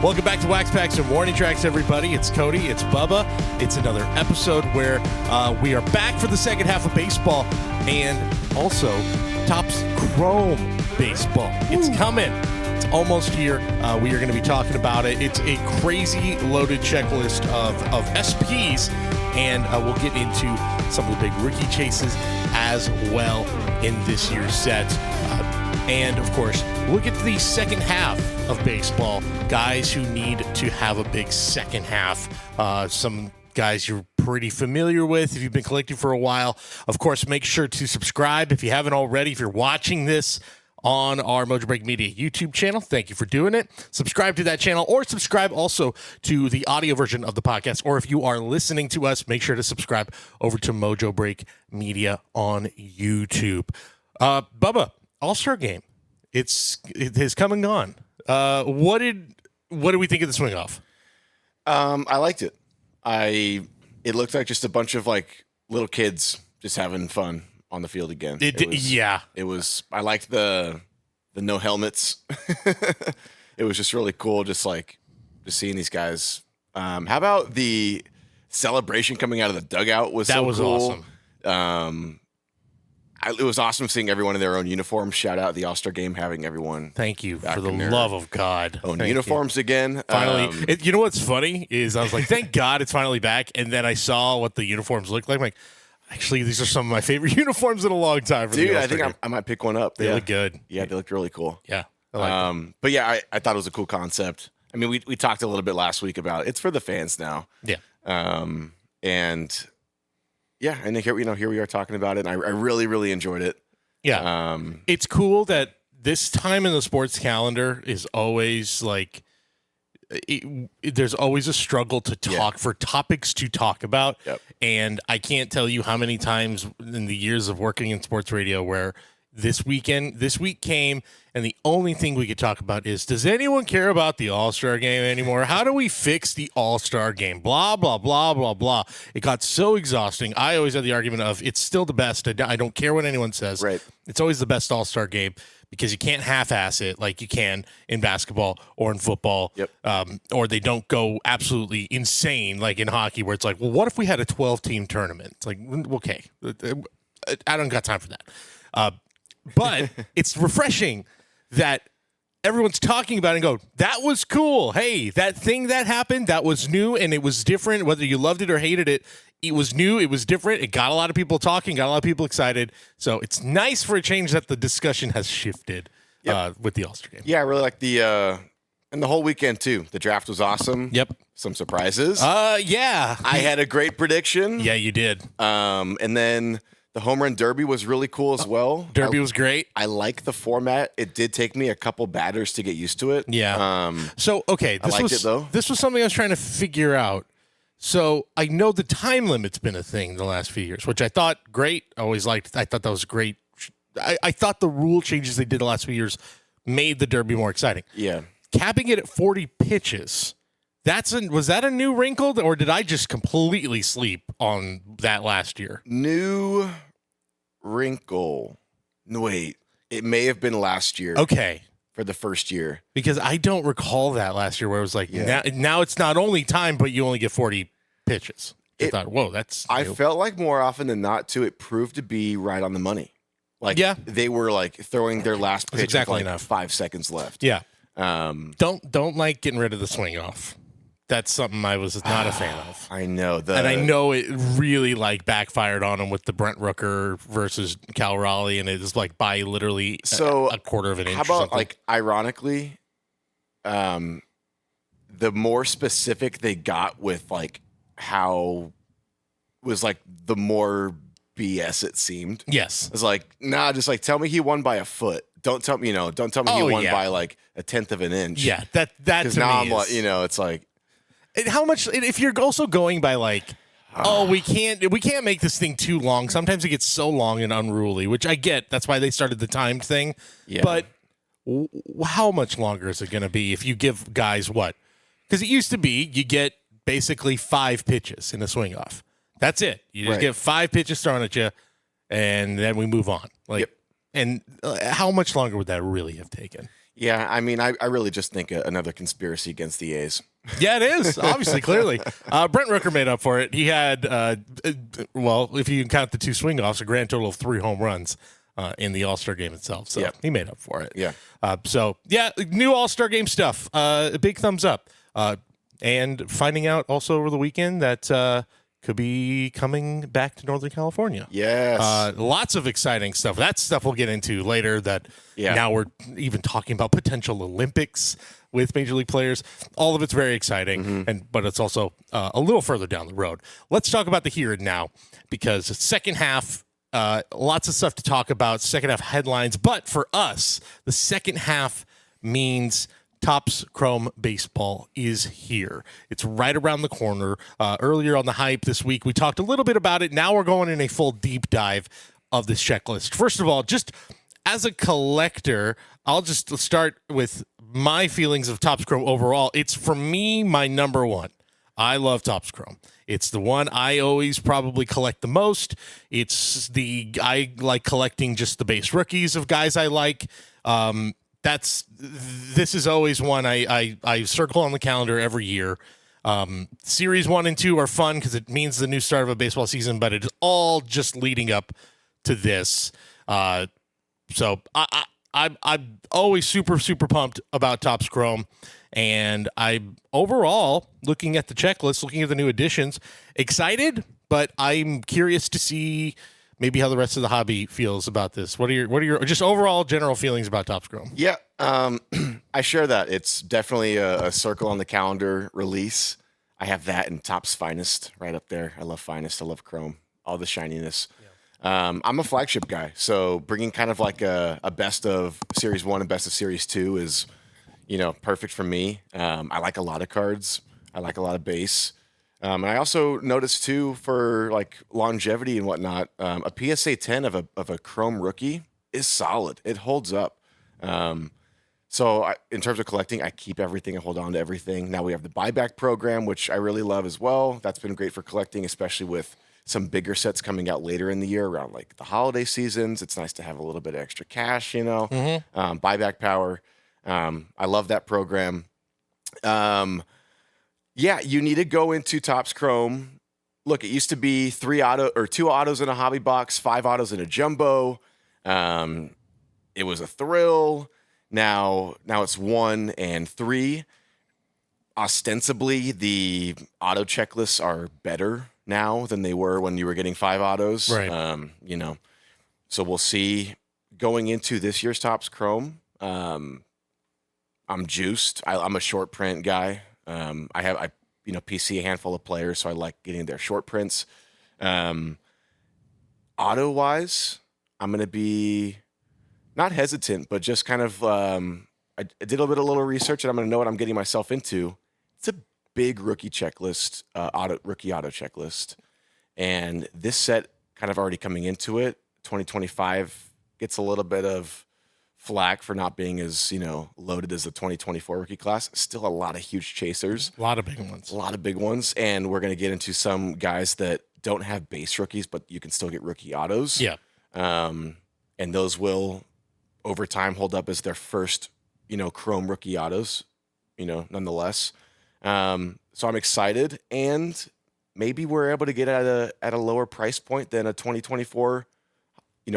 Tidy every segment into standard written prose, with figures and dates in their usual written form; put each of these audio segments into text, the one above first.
Welcome back to Wax Packs and Warning Tracks, everybody. It's Cody. It's Bubba. It's another episode where we are back for the second half of baseball and also Topps Chrome baseball. It's coming. It's almost here. We are going to be talking about it. It's a crazy loaded checklist of SPs, and we'll get into some of the big rookie chases as well in this year's set. And, of course, look at the second half of baseball. Guys who need to have a big second half. Some guys you're pretty familiar with if you've been collecting for a while. Of course, make sure to subscribe if you haven't already. If you're watching this on our Mojobreak Media YouTube channel, thank you for doing it. Subscribe to that channel, or subscribe also to the audio version of the podcast. Or if you are listening to us, make sure to subscribe over to Mojobreak Media on YouTube. Bubba, All-Star Game. It has come and gone. What did we think of the swing off? I liked it. It looked like just a bunch of like little kids just having fun on the field again. It was. I liked the no helmets. It was just really cool. Just seeing these guys. How about the celebration coming out of the dugout? That was cool. Awesome. It was awesome seeing everyone in their own uniforms. Shout out the All-Star Game, having everyone. Thank you for the love of God. Own uniforms again. Finally. You know what's funny is I was like, thank God it's finally back. And then I saw what the uniforms looked like. I'm like, actually, these are some of my favorite uniforms in a long time. Dude, I think I might pick one up. They look good. Yeah, they look really cool. Yeah. I like them. But yeah, I thought it was a cool concept. I mean, we talked a little bit last week about it's for the fans now. Yeah. And yeah, and here we are talking about it. And I really, really enjoyed it. Yeah. It's cool that this time in the sports calendar is always like there's always a strugk to talk for topics to talk about. Yep. And I can't tell you how many times in the years of working in sports radio where this week came and the only thing we could talk about is, does anyone care about the All-Star Game anymore? How do we fix the All-Star Game? Blah, blah, blah, blah, blah. It got so exhausting. I always had the argument of it's still the best. I don't care what anyone says. Right. It's always the best All-Star Game because you can't half-ass it like you can in basketball or in football. Yep. Or they don't go absolutely insane like in hockey where it's like, well, what if we had a 12-team tournament? It's like, okay, I don't got time for that. But it's refreshing that everyone's talking about it and go, that was cool. Hey, that thing that happened, that was new and it was different. Whether you loved it or hated it, it was new, it was different. It got a lot of people talking, got a lot of people excited. So it's nice for a change that the discussion has shifted with the All-Star Game. Yeah, I really like and the whole weekend too. The draft was awesome. Yep. Some surprises. Yeah. I had a great prediction. Yeah, you did. And then the home run derby was really cool as well. Derby was great. I like the format. It did take me a couple batters to get used to it. Yeah. So, okay. I liked it, though. This was something I was trying to figure out. So, I know the time limit's been a thing the last few years, which I thought great. I thought that was great. I thought the rule changes they did the last few years made the derby more exciting. Yeah. Capping it at 40 pitches. Was that a new wrinkle, or did I just completely sleep on that last year? New wrinkle. No, wait. It may have been last year. Okay. For the first year. Because I don't recall that last year where it was like, now it's not only time, but you only get 40 pitches. I thought, whoa, that's new. I felt like more often than not, too, it proved to be right on the money. Like, they were like throwing their last pitch with like 5 seconds left. Yeah. Don't like getting rid of the swing off. That's something I was not a fan of. I know. And I know it really backfired on him with the Brent Rooker versus Cal Raleigh, and it was like by literally a quarter of an inch. How about ironically, the more specific they got with how was the more BS it seemed. Yes. It's just tell me he won by a foot. Don't tell me, he won by a tenth of an inch. Yeah, that to now me I'm it's like. And how much? If you're also going by we can't make this thing too long. Sometimes it gets so long and unruly, which I get. That's why they started the timed thing. Yeah. But how much longer is it going to be if you give guys what? Because it used to be you get basically 5 pitches in a swing off. That's it. You just get 5 pitches thrown at you, and then we move on. And how much longer would that really have taken? Yeah, I mean, I really just think another conspiracy against the A's. Yeah, it is. Obviously, clearly. Brent Rooker made up for it. He had, well, if you count the 2 swing-offs, a grand total of 3 home runs in the All-Star game itself. So he made up for it. Yeah. New All-Star game stuff. A big thumbs up. And finding out also over the weekend that could be coming back to Northern California. Yes. Lots of exciting stuff. That stuff we'll get into later. Now we're even talking about potential Olympics with Major League players. All of it's very exciting, but it's also a little further down the road. Let's talk about the here and now, because the second half, lots of stuff to talk about, second half headlines. But for us, the second half means Topps Chrome Baseball is here. It's right around the corner. Earlier on the hype this week, we talked a little bit about it. Now we're going in a full deep dive of this checklist. First of all, just as a collector, I'll just start with my feelings of Topps Chrome overall. It's, for me, my number one. I love Topps Chrome. It's the one I always probably collect the most. I like collecting just the base rookies of guys I like. This is always one I circle on the calendar every year. Series 1 and 2 are fun because it means the new start of a baseball season, but it's all just leading up to this. So I'm always super, super pumped about Topps Chrome. And I'm overall, looking at the checklist, looking at the new additions, excited, but I'm curious to see maybe how the rest of the hobby feels about this. What are your just overall general feelings about Topps Chrome? Yeah, I share that. It's definitely a circle on the calendar release. I have that and Topps Finest right up there. I love Finest. I love Chrome. All the shininess. Yeah. I'm a flagship guy, so bringing kind of like a best of Series 1 and best of Series 2 is, perfect for me. I like a lot of cards. I like a lot of base. And I also noticed too, for like longevity and whatnot, a PSA 10 of a Chrome rookie is solid. It holds up. So in terms of collecting, I keep everything and hold on to everything. Now we have the buyback program, which I really love as well. That's been great for collecting, especially with some bigger sets coming out later in the year around like the holiday seasons. It's nice to have a little bit of extra cash, buyback power. I love that program. Yeah, you need to go into Topps Chrome. Look, it used to be 2 autos in a hobby box, 5 autos in a jumbo. It was a thrill. Now it's 1 and 3. Ostensibly, the auto checklists are better now than they were when you were getting 5 autos. Right. So we'll see going into this year's Topps Chrome. I'm juiced. I'm a short print guy. I PC a handful of players, so I like getting their short prints. Auto wise, I'm going to be not hesitant, but just kind of, I did a little research and I'm going to know what I'm getting myself into. It's a big rookie checklist, rookie auto checklist. And this set kind of already coming into it, 2025 gets a little bit of flack for not being as, loaded as the 2024 rookie class. Still a lot of huge chasers. A lot of big ones. And we're going to get into some guys that don't have base rookies, but you can still get rookie autos. Yeah. And those will, over time, hold up as their first, Chrome rookie autos, nonetheless. So I'm excited. And maybe we're able to get at a lower price point than a 2024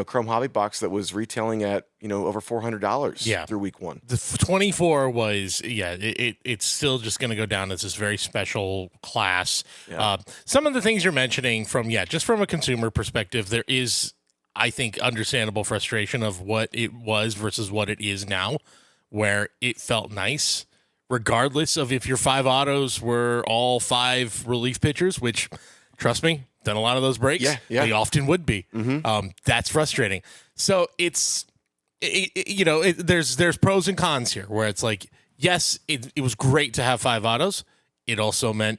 Chrome hobby box that was retailing at, over $400 through week 1. The 24 was, it's still just going to go down as this very special class. Yeah. Some of the things you're mentioning just from a consumer perspective, there is, I think, understandable frustration of what it was versus what it is now, where it felt nice, regardless of if your 5 autos were all 5 relief pitchers, which, trust me, done a lot of those breaks. Yeah. They often would be. Mm-hmm. That's frustrating. So there's pros and cons here, where it's like, yes, it was great to have 5 autos. It also meant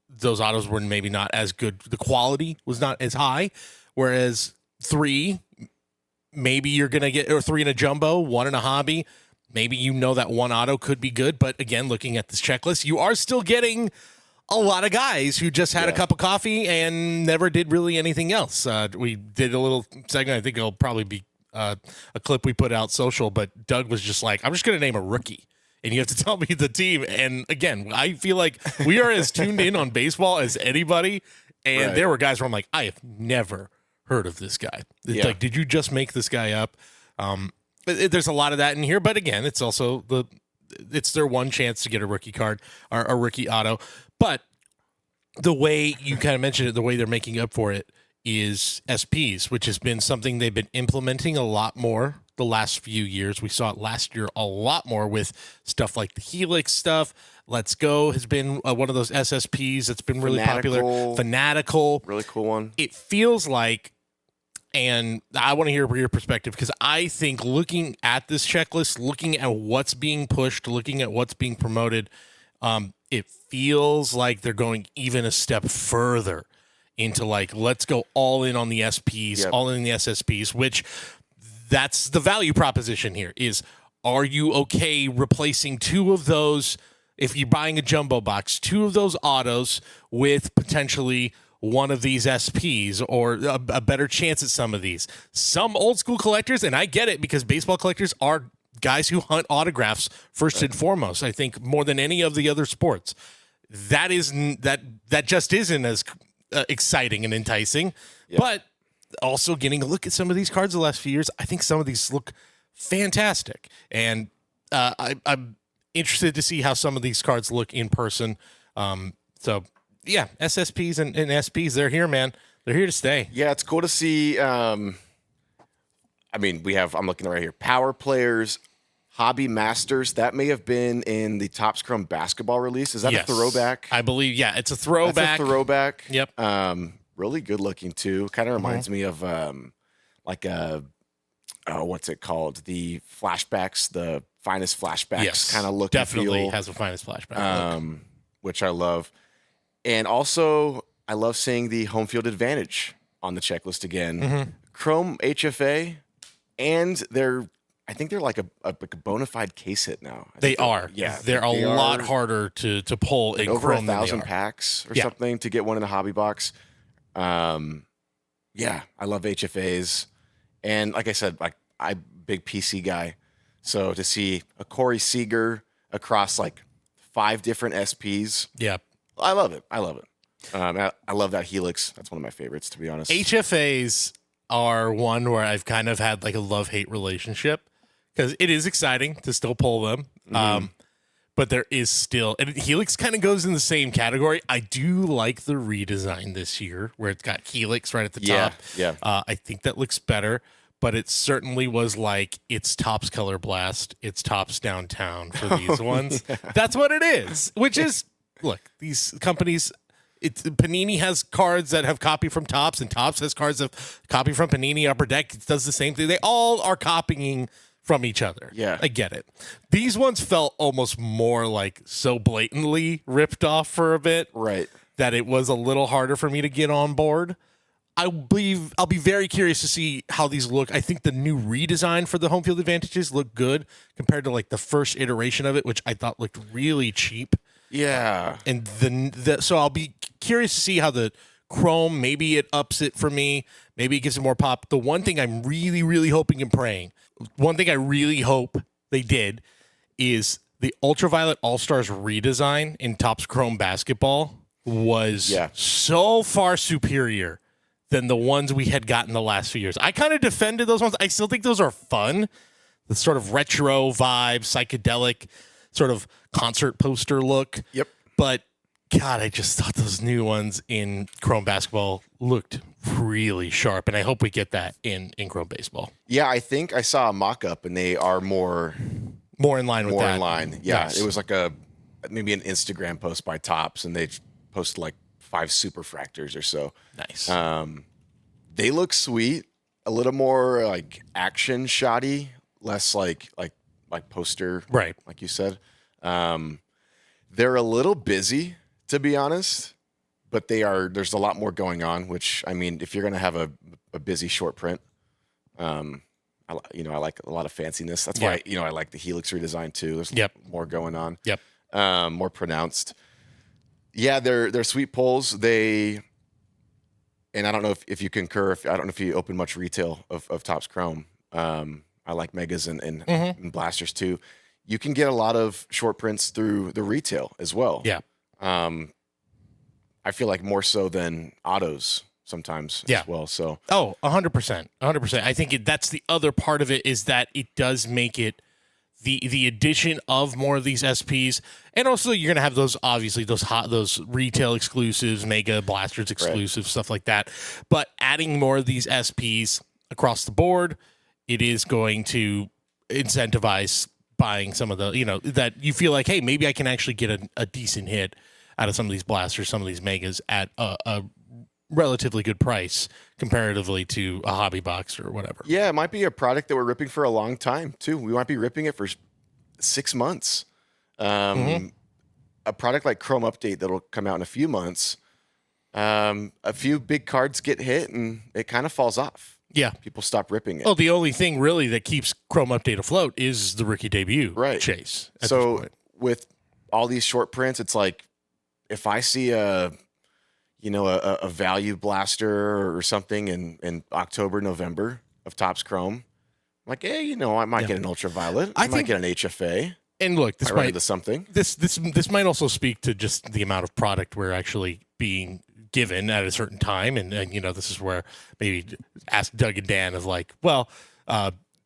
those autos were maybe not as good. The quality was not as high. Whereas 3, maybe you're going to get, or 3 in a jumbo, 1 in a hobby. Maybe that 1 auto could be good. But again, looking at this checklist, you are still getting a lot of guys who just had a cup of coffee and never did really anything else. We did a little segment. I think it'll probably be a clip we put out social, but Doug was just like, I'm just going to name a rookie. And you have to tell me the team. And again, I feel like we are as tuned in on baseball as anybody. And there were guys where I'm like, I have never heard of this guy. It's like, did you just make this guy up? There's a lot of that in here. But again, it's also it's their one chance to get a rookie card or a rookie auto. But the way you kind of mentioned it, the way they're making up for it is SPs, which has been something they've been implementing a lot more the last few years. We saw it last year a lot more with stuff like the Helix stuff. Let's Go has been one of those SSPs that's been really popular. Fanatical. Really cool one. It feels like, and I want to hear your perspective, because I think looking at this checklist, looking at what's being pushed, looking at what's being promoted, it feels like they're going even a step further into like, let's go all in on the SPs, all in the SSPs, which that's the value proposition here is, are you okay replacing two of those, if you're buying a jumbo box, two of those autos with potentially one of these SPs or a better chance at some of these? Some old school collectors, and I get it because baseball collectors are guys who hunt autographs first and foremost, I think, more than any of the other sports. That just isn't as exciting and enticing, but also getting a look at some of these cards the last few years, I think some of these look fantastic, and I'm interested to see how some of these cards look in person. So yeah, SSPs and SPs, they're here, man. They're here to stay. Yeah, it's cool to see. I mean, I'm looking right here, Power Players, Hobby Masters. That may have been in the Topps Chrome basketball release. Is that a throwback? I believe, it's a throwback. That's a throwback. Yep. Really good looking too. Kind of reminds me of like what's it called? The flashbacks, the finest flashbacks kind of look. Definitely and feel, has a finest flashback look. Which I love. And also I love seeing the home field advantage on the checklist again. Chrome HFA, and I think they're like a bona fide case hit now. They are. Yeah. They're a lot harder to pull in over Chrome 1,000 packs or something to get one in a hobby box. I love HFAs. And like I said, like I'm big PC guy. So to see a Corey Seager across like 5 different SPs. Yeah. I love it. I love it. I love that Helix. That's one of my favorites, to be honest. HFAs are one where I've kind of had like a love-hate relationship, because it is exciting to still pull them. But there is still, and Helix kind of goes in the same category. I do like the redesign this year where it's got Helix right at the top. Yeah. I think that looks better, but it certainly was like, it's Topps Color Blast, it's Topps Downtown for these ones. That's what it is, which is, look, these companies, Panini has cards that have copy from Topps, and Topps has cards that copy from Panini. Upper Deck does the same thing. They all are copying from each other. Yeah. I get it. These ones felt almost more like so blatantly ripped off for a bit. Right. That it was a little harder for me to get on board. I'll be very curious to see how these look. I think the new redesign for the home field advantages look good compared to like the first iteration of it, which I thought looked really cheap. Yeah. And so I'll be curious to see how the Chrome, maybe it ups it for me. Maybe it gives it more pop. The one thing I'm really, really hoping and praying, one thing I really hope they did is the Ultraviolet All-Stars redesign in Topps Chrome basketball was so far superior than the ones we had gotten the last few years. I kind of defended those ones. I still think those are fun. The sort of retro vibe, psychedelic sort of concert poster look. Yep. But God, I just thought those new ones in Chrome basketball looked really sharp, and I hope we get that in Chrome baseball. Yeah, I think I saw a mock-up, and they are more in line with that. More in line, yeah. Yes. It was like maybe an Instagram post by Topps, and they posted like 5 superfractors or so. Nice. They look sweet, a little more like action shotty, less like poster, right? Like you said. They're a little busy, to be honest, but there's a lot more going on, which, I mean, if you're going to have a busy short print, I like a lot of fanciness. That's why, I like the Helix redesign too. There's more going on. Yep. More pronounced. Yeah, they're sweet pulls. And I don't know if you concur, I don't know if you open much retail of Topps Chrome. I like megas and blasters too. You can get a lot of short prints through the retail as well. Yeah. I feel like more so than autos sometimes as well. So 100%. I think that's the other part of it, is that it does make it the addition of more of these SPs, and also you're gonna have those, obviously those retail exclusives, mega blasters exclusives, stuff like that. But adding more of these SPs across the board, it is going to incentivize buying some of the, that you feel like, hey, maybe I can actually get a decent hit out of some of these blasters, some of these megas at a relatively good price comparatively to a hobby box or whatever. Yeah, it might be a product that we're ripping for a long time too. We might be ripping it for 6 months. A product like Chrome Update that'll come out in a few months. A few big cards get hit and it kind of falls off. Yeah. People stop ripping it. Well, the only thing really that keeps Chrome Update afloat is the rookie debut chase. So with all these short prints, it's like if I see a value blaster or something in October, November of Topps Chrome, I'm like, hey, I might get an ultraviolet. I might get an HFA. And look, this might into something. This might also speak to just the amount of product we're actually being given at a certain time, and this is where maybe ask Doug and Dan of like, well,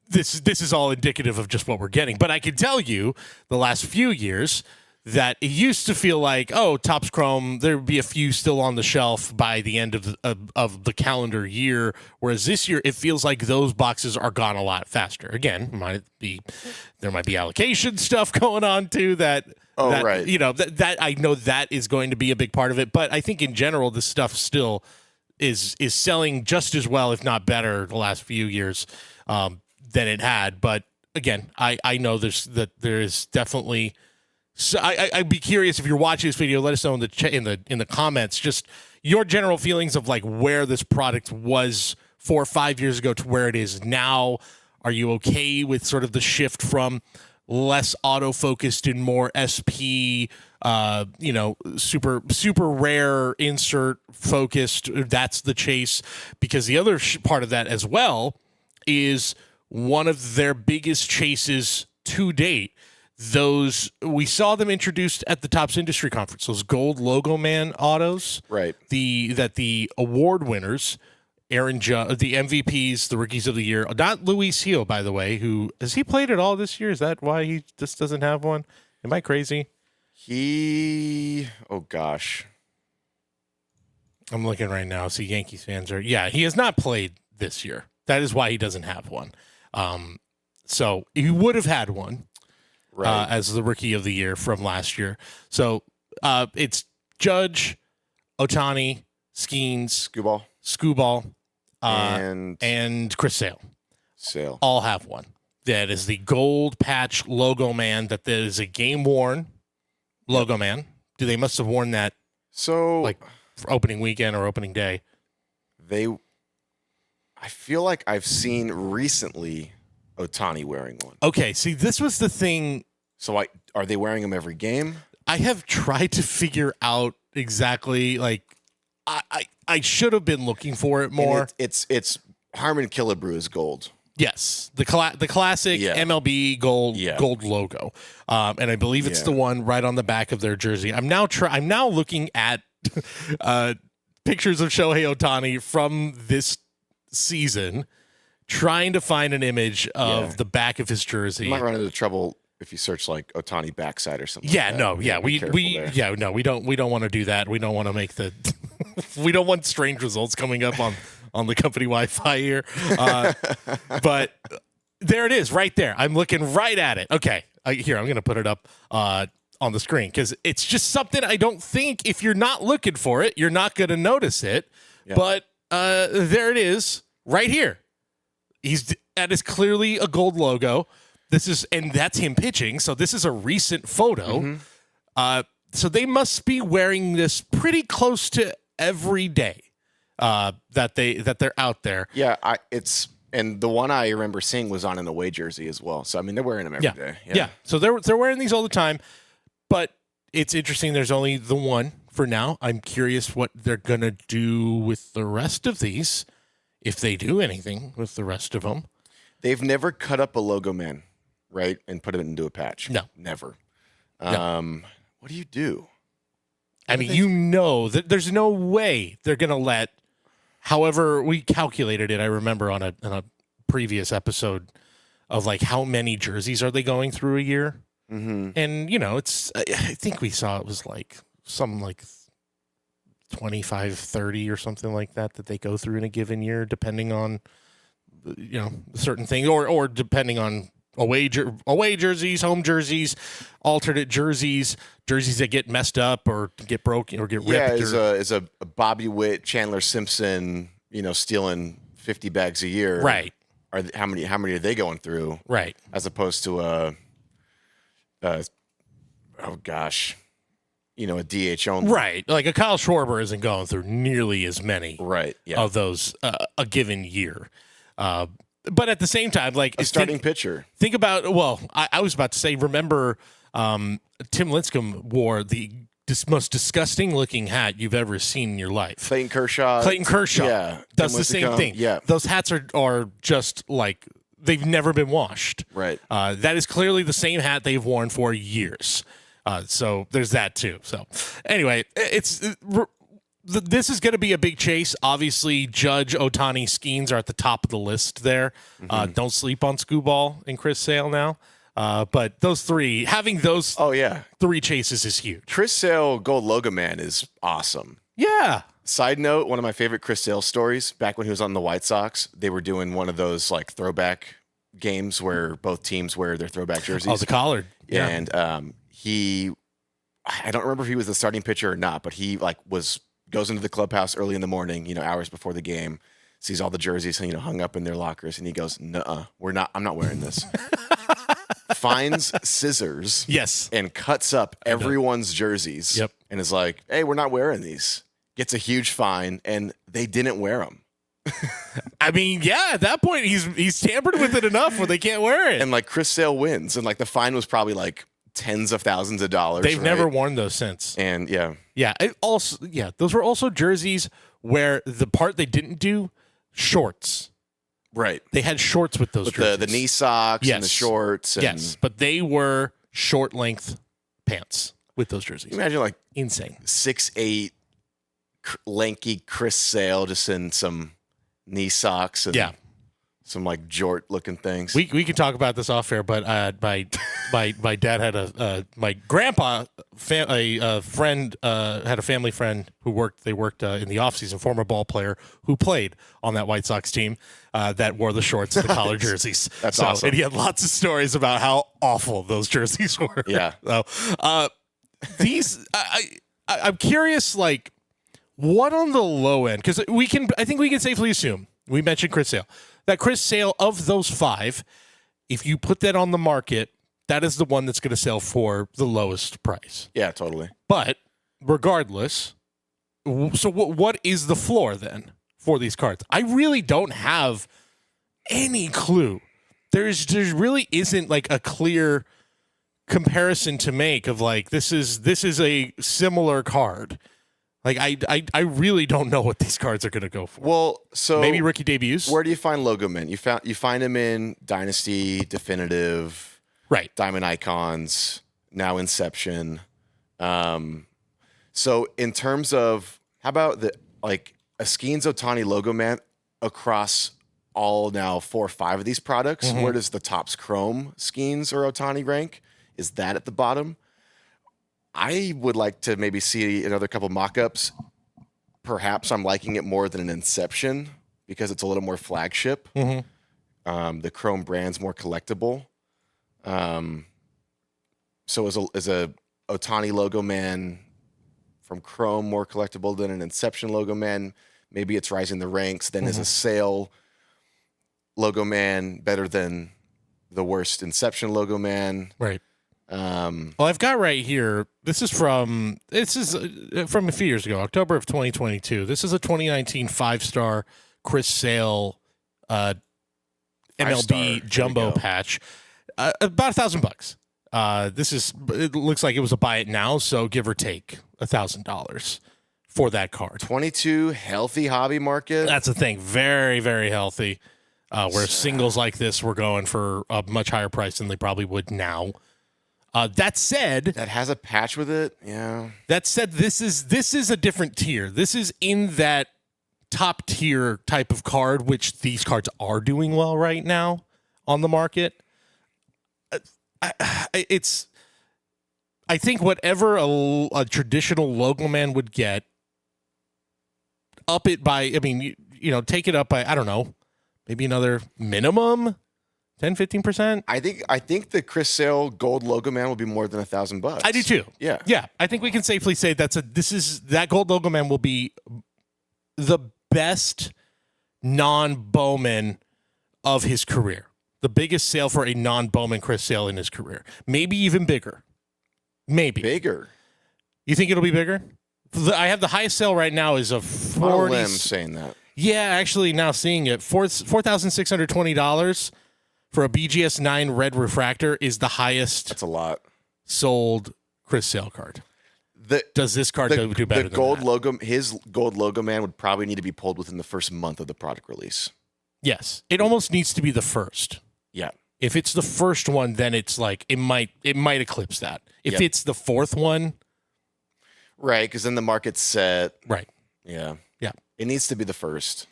this is all indicative of just what we're getting. But I can tell you, the last few years, that it used to feel like, oh, Topps Chrome, there would be a few still on the shelf by the end of the calendar year, whereas this year it feels like those boxes are gone a lot faster. Again, there might be allocation stuff going on too that I know that is going to be a big part of it, but I think in general this stuff still is selling just as well, if not better, the last few years than it had. But again, I know there is definitely. So I'd be curious, if you're watching this video, let us know in the comments just your general feelings of like where this product was 4 or 5 years ago to where it is now. Are you okay with sort of the shift from less auto focused and more SP, super rare insert focused? That's the chase, because the other part of that as well is one of their biggest chases to date. Those, we saw them introduced at the Topps Industry Conference, those gold Logoman autos, right? The award winners, the MVPs, the rookies of the year, not Luis Gil, by the way, who has he played at all this year? Is that why he just doesn't have one? Am I crazy? Oh gosh, I'm looking right now. See, Yankees fans are, he has not played this year. That is why he doesn't have one. So he would have had one. Right. As the rookie of the year from last year. So it's Judge, Ohtani, Skeens, Skubal, and Chris Sale. All have one. That is the gold patch Logoman. That is a game worn Logoman. They must have worn that like for opening weekend or opening day. I feel like I've seen recently Ohtani wearing one. Okay, see, this was the thing. So are they wearing them every game? I have tried to figure out exactly, like, I should have been looking for it more. It's Harmon Killebrew is gold. Yes, the classic MLB gold logo, and I believe it's the one right on the back of their jersey. I'm now looking at pictures of Shohei Ohtani from this season, trying to find an image of the back of his jersey. You might run into trouble if you search like Ohtani backside or something. Yeah, we don't want to do that. We don't want to make we don't want strange results coming up on the company Wi-Fi here. But there it is, right there. I'm looking right at it. Okay, here, I'm going to put it up on the screen because it's just something I don't think, if you're not looking for it, you're not going to notice it. Yeah. But there it is, right here. That is clearly a gold logo. And that's him pitching. So this is a recent photo. Mm-hmm. So they must be wearing this pretty close to every day that they're out there. Yeah, and the one I remember seeing was on an away jersey as well. So I mean, they're wearing them every day. Yeah. So they're wearing these all the time. But it's interesting. There's only the one for now. I'm curious what they're gonna do with the rest of these, if they do anything with the rest of them. They've never cut up a Logoman, right, and put it into a patch. No. Never. No. What do you do? I mean, you know that there's no way they're going to let, however we calculated it, I remember on a previous episode of like how many jerseys are they going through a year? Mm-hmm. And, it's, I think we saw it was like some like 25, 30 or something like that they go through in a given year, depending on, certain things or depending on away jerseys, home jerseys, alternate jerseys that get messed up or get broken or get ripped. Yeah, is a Bobby Witt, Chandler Simpson, stealing 50 bags a year. Right. How many are they going through? Right. As opposed to a DH only. Right. Like a Kyle Schwarber isn't going through nearly as many of those a given year. But at the same time, like a starting pitcher. Think about, I was about to say, remember Tim Lincecum wore the most disgusting looking hat you've ever seen in your life. Clayton Kershaw does the same thing. Yeah. Those hats are just like, they've never been washed. Right. That is clearly the same hat they've worn for years. So there's that too. So anyway, this is going to be a big chase. Obviously, Judge, Ohtani, Skeens are at the top of the list there. Mm-hmm. Don't sleep on Scooball and Chris Sale now. But those three, having those three chases is huge. Chris Sale Gold Logoman is awesome. Yeah. Side note, one of my favorite Chris Sale stories, back when he was on the White Sox, they were doing one of those like throwback games where both teams wear their throwback jerseys. Oh, the collared. Yeah. And I don't remember if he was the starting pitcher or not, but he goes into the clubhouse early in the morning, hours before the game, sees all the jerseys, hung up in their lockers, and he goes, "Nuh-uh, I'm not wearing this." Finds scissors, yes, and cuts up everyone's jerseys. Yep, and is like, "Hey, we're not wearing these." Gets a huge fine, and they didn't wear them. I mean, yeah, at that point, he's tampered with it enough where they can't wear it. And like Chris Sale wins, and like the fine was probably like tens of thousands of dollars. They've never worn those since. And those were also jerseys where the part they didn't do, shorts. Right. They had shorts with those jerseys. The knee socks and the shorts. Yes, but they were short length pants with those jerseys. Imagine like insane 6'8", lanky Chris Sale just in some knee socks and some like jort looking things. We can talk about this off air, but my dad had my grandpa a friend had a family friend who worked in the offseason, former ball player who played on that White Sox team that wore the shorts and the collar jerseys. That's awesome. And he had lots of stories about how awful those jerseys were. Yeah. So these I'm curious, like, what on the low end? Because I think we can safely assume, we mentioned Chris Sale, that Chris Sale, of those five, if you put that on the market, that is the one that's going to sell for the lowest price. Yeah, totally. But regardless, so what is the floor then for these cards? I really don't have any clue. There really isn't like a clear comparison to make of like, this is a similar card. Like, I really don't know what these cards are going to go for. Well, so maybe rookie debuts. Where do you find Logoman? You find him in Dynasty, Definitive, right? Diamond Icons, now Inception. So in terms of, how about a Skeens Ohtani Logoman across all now 4 or 5 of these products? Mm-hmm. Where does the Topps Chrome Skeens or Ohtani rank? Is that at the bottom? I would like to maybe see another couple mock-ups. Perhaps I'm liking it more than an Inception because it's a little more flagship. Mm-hmm. The Chrome brand's more collectible. So is a Ohtani Logoman from Chrome more collectible than an Inception Logoman? Maybe it's rising the ranks. Then is a Sale Logoman better than the worst Inception Logoman? Right. Well, I've got right here. This is from a few years ago, October of 2022. This is a 2019 5-star Chris Sale MLB jumbo patch, about $1,000. It looks like it was a buy it now, so give or take $1,000 for that card. 22 healthy hobby market. That's the thing, very very healthy. where singles like this were going for a much higher price than they probably would now. That said, that has a patch with it. Yeah. That said, this is a different tier. This is in that top tier type of card, which these cards are doing well right now on the market. I think whatever a traditional Logoman would get, up it by, take it up by, I don't know, maybe another minimum 10-15%. I think the Chris Sale Gold Logoman will be more than $1,000. I do too. Yeah. I think we can safely say that Gold Logoman will be the best non-Bowman of his career. The biggest sale for a non-Bowman Chris Sale in his career. Maybe even bigger. Maybe bigger. You think it'll be bigger? I have the highest sale right now is a 40. I'm saying that. Yeah, actually now seeing it, $4,620 for a BGS 9 red refractor is the highest. That's a lot. Sold Chris Sale card. Does this card do better than gold that? logo? His Gold Logoman would probably need to be pulled within the first month of the product release. Yes, it almost needs to be the first. Yeah. If it's the first one, then it's like it might eclipse that. If it's the fourth one, right? Because then the market's set. Right. Yeah. Yeah. It needs to be the first.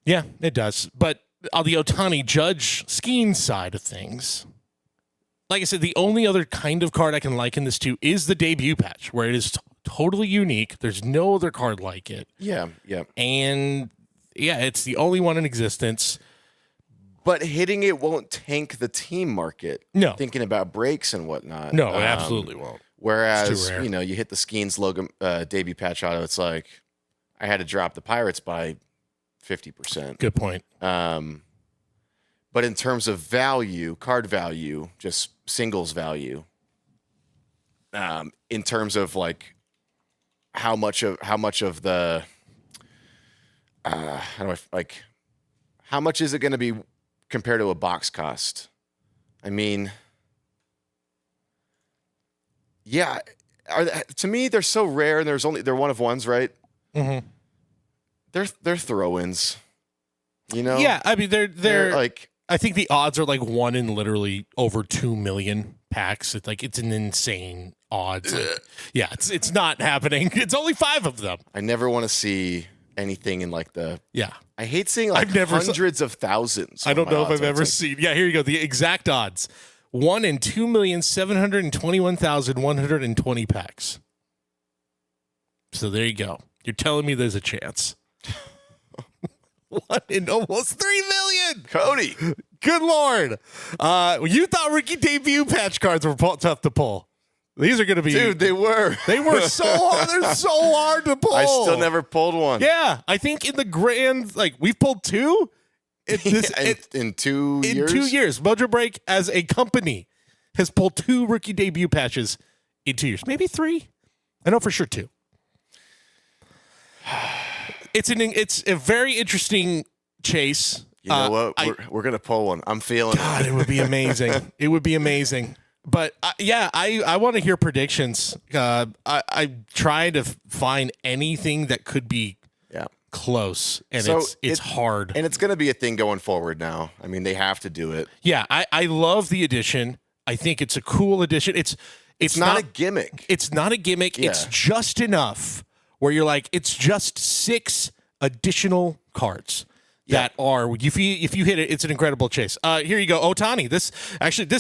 Yeah, it does. But on the Ohtani Judge Skeen side of things, like I said, the only other kind of card I can liken this to is the debut patch, where it is totally unique. There's no other card like it. Yeah. And yeah, it's the only one in existence. But hitting it won't tank the team market. No. Thinking about breaks and whatnot. No, it absolutely won't. Whereas, you hit the Skeens logo debut patch auto, it's like I had to drop the Pirates by 50%. Good point. But in terms of value, card value, just singles value, in terms of like how much of the how much is it going to be compared to a box cost? I mean, yeah, to me they're so rare, and they're one of ones, right? Mm-hmm. They're throw-ins, you know. Yeah, I mean they're like, I think the odds are like 1 in literally over 2 million packs. It's an insane odds. Yeah, it's not happening. It's only 5 of them. I never want to see anything in like the. Yeah. I hate seeing like hundreds of thousands. I don't know if I've ever seen. Yeah, here you go. The exact odds: 1 in 2,721,120 packs. So there you go. You're telling me there's a chance. 1 in almost 3 million. Cody, good Lord. You thought rookie debut patch cards were tough to pull. These are going to be... Dude, they were. They were so hard. They're so hard to pull. I still never pulled one. Yeah. I think in the grand... Like, we've pulled 2? In 2 years? In 2 years. Mojobreak, as a company, has pulled 2 rookie debut patches in 2 years. Maybe 3. I know for sure 2. It's a very interesting chase. You know what? We're going to pull one. I'm feeling it. It would be amazing. It would be amazing. But I want to hear predictions. I'm trying to find anything that could be close, and so it's hard. And it's going to be a thing going forward now. I mean, they have to do it. Yeah, I love the addition. I think it's a cool addition. It's not a gimmick. It's not a gimmick. Yeah. It's just enough where you're like, it's just 6 additional cards. That are, if you hit it, it's an incredible chase. Here you go, Ohtani. This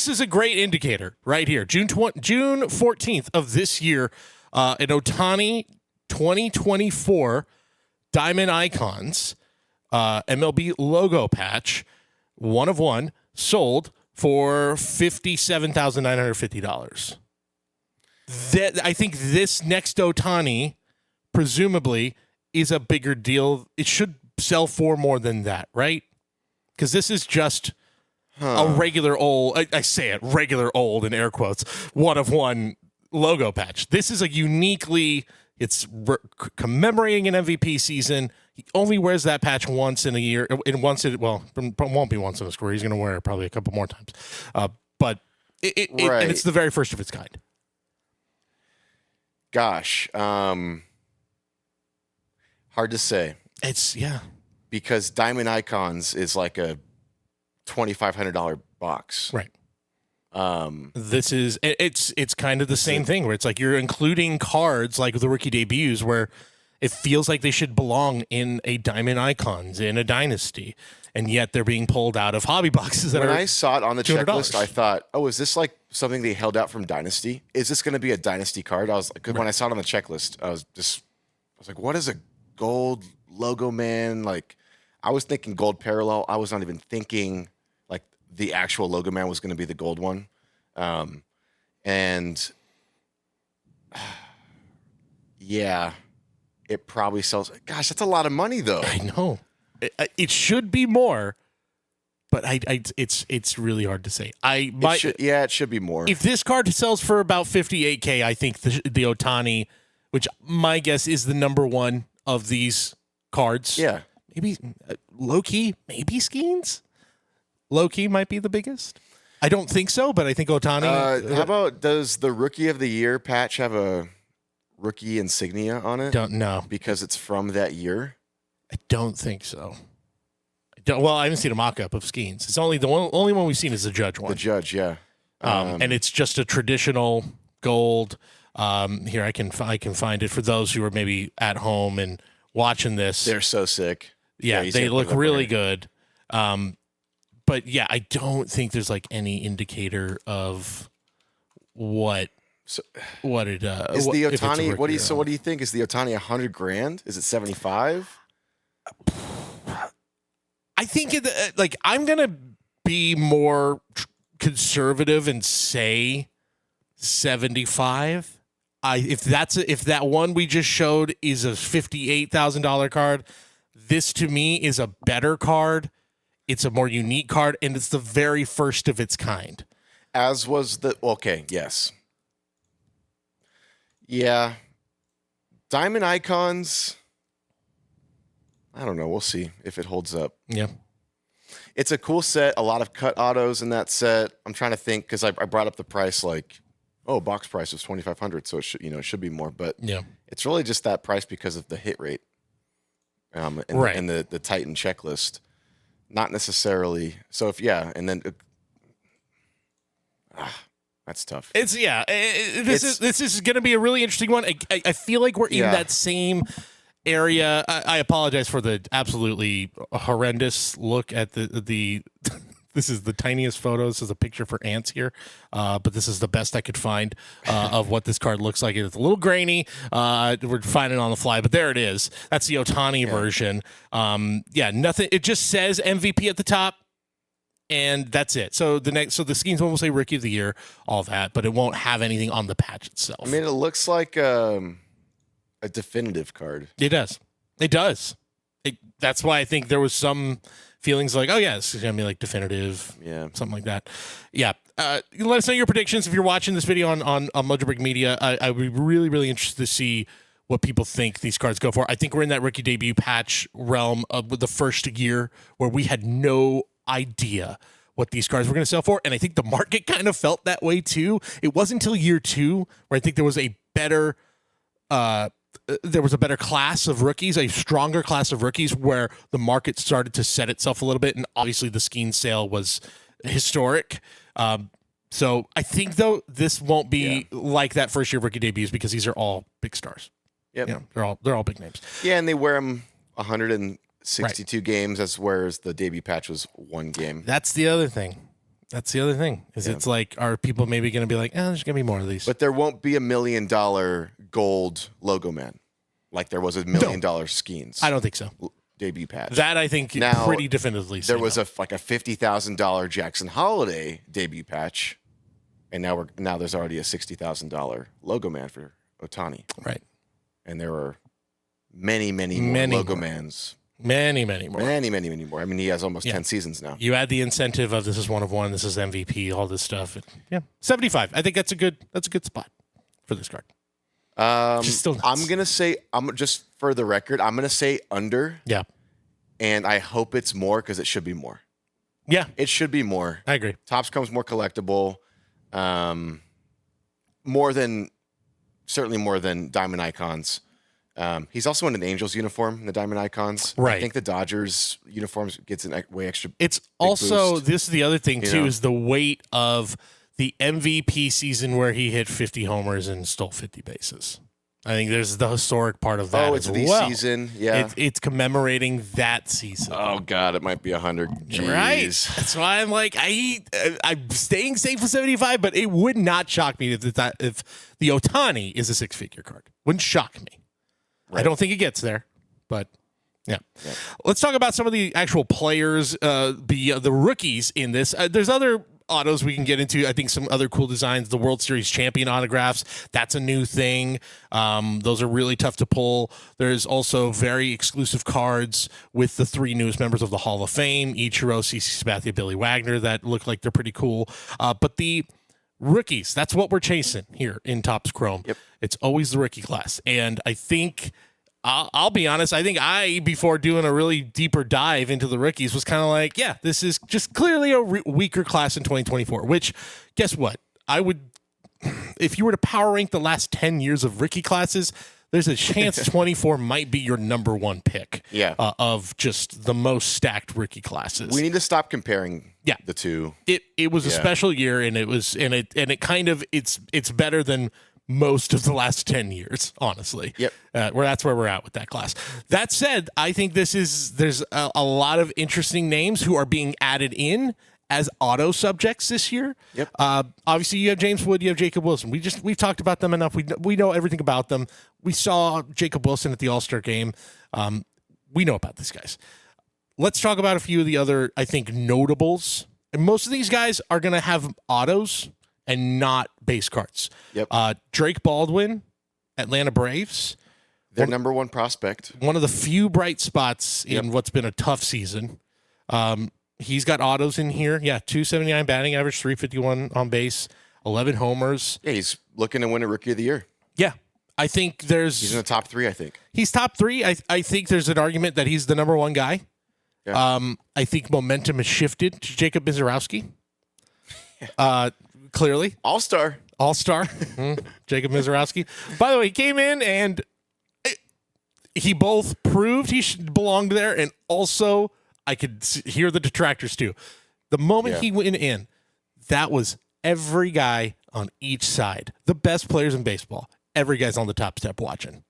is a great indicator right here. June 14th of this year, an Ohtani 2024 Diamond Icons MLB logo patch, 1 of 1, sold for $57,950. I think this next Ohtani, presumably, is a bigger deal. It should sell for more than that, right? Because this is just a regular old, I say it, regular old in air quotes, 1 of 1 logo patch. This is a uniquely, it's commemorating an MVP season. He only wears that patch once in a year. It won't be once in his career. He's going to wear it probably a couple more times. But and it's the very first of its kind. Gosh. Hard to say. It's, because Diamond Icons is like a $2,500 box. Right. This is it's kind of the same thing where it's like you're including cards like the rookie debuts where it feels like they should belong in a Diamond Icons in a Dynasty, and yet they're being pulled out of hobby boxes. When I saw it on the checklist, I thought, "Oh, is this like something they held out from Dynasty? Is this going to be a Dynasty card?" I was like, when I saw it on the checklist, I was like, "What is a gold Logoman?" Like, I was thinking gold parallel. I was not even thinking like the actual Logoman was going to be the gold one, and yeah. It probably sells. Gosh, that's a lot of money, though. I know. It should be more, but it's really hard to say. It should be more. If this card sells for about $58K, I think the Ohtani, which my guess is the number one of these cards. Yeah, maybe low key, maybe Skeens. Low key might be the biggest. I don't think so, but I think Ohtani. How about does the Rookie of the Year patch have a rookie insignia on it? Don't know because it's from that year. I don't think so. I haven't seen a mock-up of Skeens. It's only only one we've seen is the Judge one. The Judge, yeah. And it's just a traditional gold. Here I can find it for those who are maybe at home and watching this. They're so sick. Yeah, they look really good. But yeah, I don't think there's like any indicator of what. So, what it is the Ohtani? What do you think? Is the Ohtani $100,000? Is it 75? I think I'm gonna be more conservative and say 75. If that one we just showed is a $58,000 card, this to me is a better card. It's a more unique card, and it's the very first of its kind. As was yes. Yeah. Diamond Icons, I don't know. We'll see if it holds up. Yeah. It's a cool set. A lot of cut autos in that set. I'm trying to think because I brought up the price box price was $2,500, so it should be more. But yeah, it's really just that price because of the hit rate and the Titan checklist. Not necessarily. So and then that's tough. This is going to be a really interesting one. I feel like we're in that same area. I apologize for the absolutely horrendous look at the this is the tiniest photo. This is a picture for ants here, but this is the best I could find of what this card looks like. It's a little grainy. We're finding it on the fly, but there it is. That's the Ohtani version. Nothing. It just says MVP at the top. And that's it. So the Skeens one will say Rookie of the Year, all that, but it won't have anything on the patch itself. I mean, it looks like a definitive card. It does. It does. That's why I think there was some feelings like, oh yeah, this is gonna be like definitive, something like that. Yeah. Let us know your predictions if you're watching this video on Mojobreak Media. I would be really, really interested to see what people think these cards go for. I think we're in that rookie debut patch realm with the first year where we had no idea what these cards were going to sell for, and I think the market kind of felt that way too. It wasn't until year 2 where I think there was a better class of rookies, a stronger class of rookies, where the market started to set itself a little bit, and obviously the Skeens sale was historic. So I think though this won't be like that first year rookie debuts because these are all big stars. Yep. They're all big names. Yeah, and they wear them 162 games, whereas the debut patch was 1 game. That's the other thing. It's like, are people maybe going to be like, there's going to be more of these? But there won't be $1 million gold Logoman like there was $1 million Skeens. I don't think so. Debut patch. That I think pretty definitively. There was a $50,000 Jackson Holiday debut patch, and now there's already a $60,000 Logoman for Ohtani. Right. And there are many more Logomans. Many more. Many more. I mean, he has almost 10 seasons now. You add the incentive of this is 1 of 1, this is MVP, all this stuff. 75. I think that's a good spot for this card. I'm gonna say, just for the record, I'm gonna say under. Yeah. And I hope it's more because it should be more. Yeah, it should be more. I agree. Topps comes more collectible, certainly more than Diamond Icons. He's also in an Angels uniform in the Diamond Icons. Right. I think the Dodgers uniforms gets an way extra. It's also boost, this is the other thing too is the weight of the MVP season where he hit 50 homers and stole 50 bases. I think there's the historic part of that. Oh, it's the season. Yeah, it's commemorating that season. Oh God, it might be 100. Jeez. Right. That's why I'm like I'm staying safe with 75, but it would not shock me if the Ohtani is a 6-figure card. Wouldn't shock me. Right. I don't think it gets there, but yeah. Let's talk about some of the actual players, the rookies in this. There's other autos we can get into. I think some other cool designs. The World Series champion autographs. That's a new thing. Those are really tough to pull. There's also very exclusive cards with the 3 newest members of the Hall of Fame, Ichiro, CC Sabathia, Billy Wagner, that look like they're pretty cool. But the rookies, that's what we're chasing here in Topps Chrome. Yep. It's always the rookie class. And I think, I'll be honest, I think before doing a really deeper dive into the rookies, was kind of like, yeah, this is just clearly a weaker class in 2024, which, guess what? If you were to power rank the last 10 years of rookie classes, there's a chance 24 might be your number 1 pick of just the most stacked rookie classes. We need to stop comparing the two. It was a special year, and it's better than most of the last 10 years, honestly. Yep. That's where we're at with that class. That said, I think there's a lot of interesting names who are being added in as auto subjects this year. Yep. Obviously, you have James Wood, you have Jacob Wilson. We've talked about them enough. We know everything about them. We saw Jacob Wilson at the All-Star game. We know about these guys. Let's talk about a few of the other, I think, notables. And most of these guys are going to have autos and not base cards. Yep. Drake Baldwin, Atlanta Braves. Their number 1 prospect. One of the few bright spots in what's been a tough season. He's got autos in here. Yeah, 279 batting average, 351 on base, 11 homers. Yeah, he's looking to win a Rookie of the Year. Yeah. I think he's in the top 3, I think. He's top 3. I think there's an argument that he's the number 1 guy. Yeah. I think momentum has shifted to Jacob Mizorowski. Clearly. All-star. Jacob Mizorowski. By the way, he came in and he both proved he belonged there, and also I could hear the detractors too. The moment he went in, that was every guy on each side. The best players in baseball. Every guy's on the top step watching.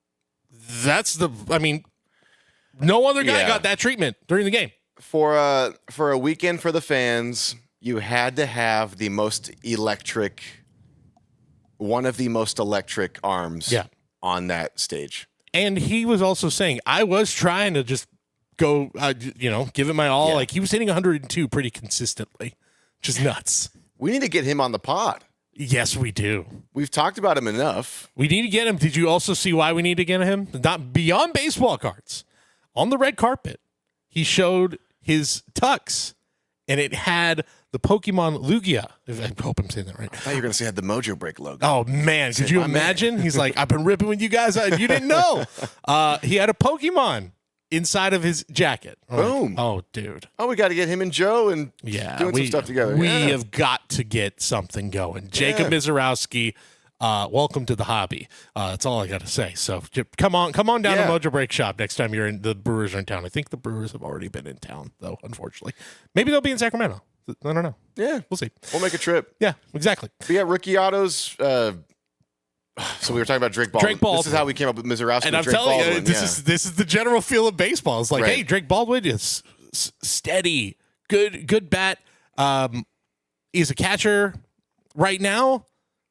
No other guy got that treatment during the game. For a weekend for the fans, you had to have one of the most electric arms on that stage. And he was also saying, I was trying to just go, give it my all. Like, he was hitting 102 pretty consistently, which is nuts. We need to get him on the pod. Yes, we do. We've talked about him enough. We need to get him. Did you also see why we need to get him? Not beyond baseball cards. On the red carpet, he showed his tux, and it had the Pokemon Lugia. I hope I'm saying that right. I thought you were going to say it had the Mojo-Break logo. Oh, man. Could you imagine? He's like, I've been ripping with you guys. You didn't know. He had a Pokemon inside of his jacket. Boom. Oh, dude. Oh, we got to get him and Joe and doing some stuff together. We have got to get something going. Jacob Mizorowski, welcome to the hobby. That's all I got to say. So come on down to Mojobreak shop next time the Brewers are in town. I think the Brewers have already been in town, though, unfortunately. Maybe they'll be in Sacramento. I don't know. Yeah. We'll see. We'll make a trip. Yeah, exactly. But yeah, rookie autos. So we were talking about Drake Baldwin. This is how we came up with Mizorowski. And I'm telling you, this is the general feel of baseball. It's like, hey, Drake Baldwin is steady, good bat. He's a catcher right now.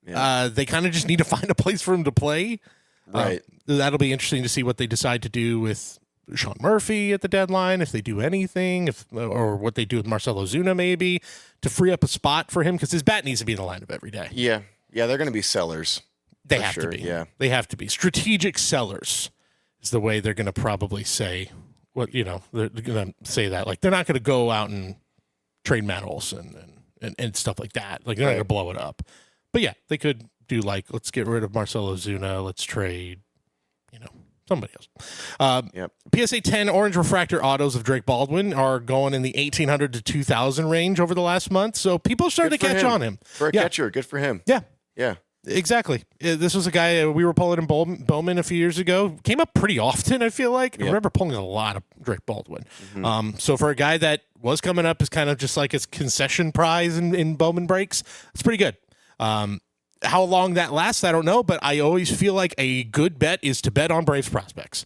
Yeah. They kind of just need to find a place for him to play. Right. That'll be interesting to see what they decide to do with Sean Murphy at the deadline, if they do anything, or what they do with Marcell Ozuna maybe to free up a spot for him, because his bat needs to be in the lineup every day. Yeah, they're going to be sellers. They have to be. Yeah, they have to be strategic sellers. Is the way they're going to probably say what they're going to say that. Like, they're not going to go out and trade Matt Olson and stuff like that. Like, they're not going to blow it up. But yeah, they could do like, let's get rid of Marcell Ozuna. Let's trade, somebody else. PSA 10 orange refractor autos of Drake Baldwin are going in the 1,800 to 2,000 range over the last month. So people are starting to catch on him. For a catcher, good for him. Yeah. Yeah. exactly. This was a guy we were pulling in Bowman a few years ago. Came up pretty often, I feel like. I remember pulling a lot of Drake Baldwin. So for a guy that was coming up as kind of just like his concession prize in Bowman breaks, it's pretty good. How long that lasts, I don't know, but I always feel like a good bet is to bet on Braves prospects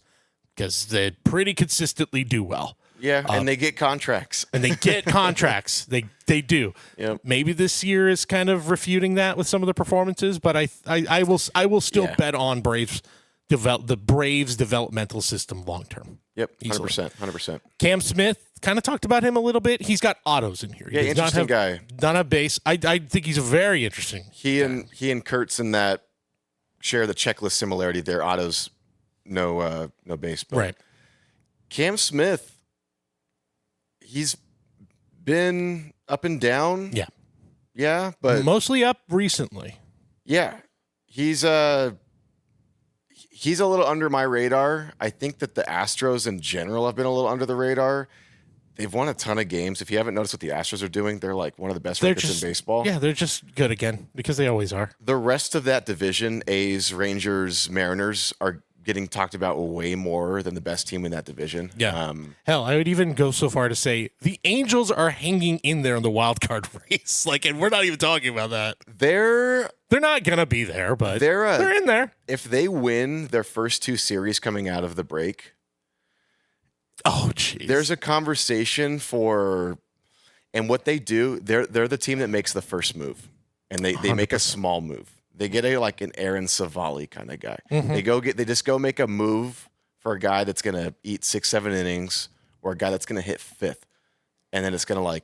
because they pretty consistently do well. Yeah, and they get contracts. They do. Yep. Maybe this year is kind of refuting that with some of the performances, but I will still bet on the Braves developmental system long term. Yep, 100%. Cam Smith, kind of talked about him a little bit. He's got autos in here. Yeah, interesting guy. Not a base. I think he's very interesting. He and Kurtz in that share the checklist similarity there. Autos, no base. But right. Cam Smith, he's been up and down. Yeah. Yeah, but mostly up recently. Yeah. He's a little under my radar. I think that the Astros in general have been a little under the radar. They've won a ton of games. If you haven't noticed what the Astros are doing, they're like one of the best records in baseball. Yeah, they're just good again because they always are. The rest of that division, A's, Rangers, Mariners, are getting talked about way more than the best team in that division. Yeah. Hell, I would even go so far to say the Angels are hanging in there in the wild card race. And we're not even talking about that. They're not gonna be there, but they're in there. If they win their first two series coming out of the break, oh jeez, there's a conversation and what they do. They're the team that makes the first move, and they make a small move. They get an Aaron Savali kind of guy. Mm-hmm. They just go make a move for a guy that's gonna eat 6-7 innings, or a guy that's gonna hit fifth, and then it's gonna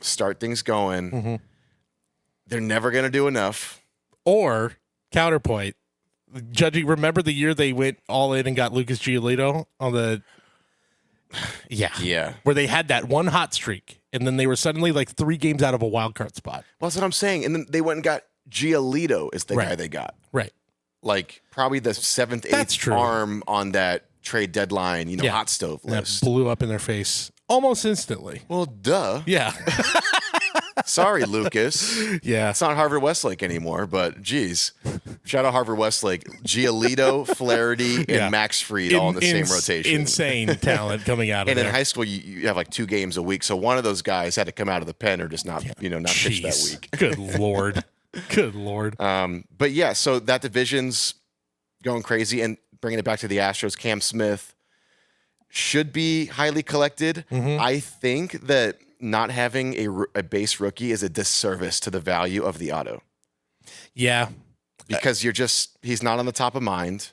start things going. Mm-hmm. They're never gonna do enough. Or counterpoint, judging. Remember the year they went all in and got Lucas Giolito on the. Yeah. Where they had that one hot streak, and then they were suddenly 3 games out of a wild card spot. Well, that's what I'm saying. And then they went and got Giolito is the guy they got. Right. Probably the 7th, 8th arm on that trade deadline, hot stove list. That blew up in their face almost instantly. Well, duh. Yeah. Sorry, Lucas. Yeah. It's not Harvard Westlake anymore, but geez. Shout out Harvard Westlake. Giolito, Flaherty, and Max Fried all in the same rotation. Insane talent coming out of and there. In high school, you have 2 games a week, so one of those guys had to come out of the pen or just not, not pitch that week. Good Lord. Good Lord. But yeah, so that division's going crazy, and bringing it back to the Astros, Cam Smith should be highly collected. Mm-hmm. I think that not having a base rookie is a disservice to the value of the auto. Yeah. Because he's not on the top of mind.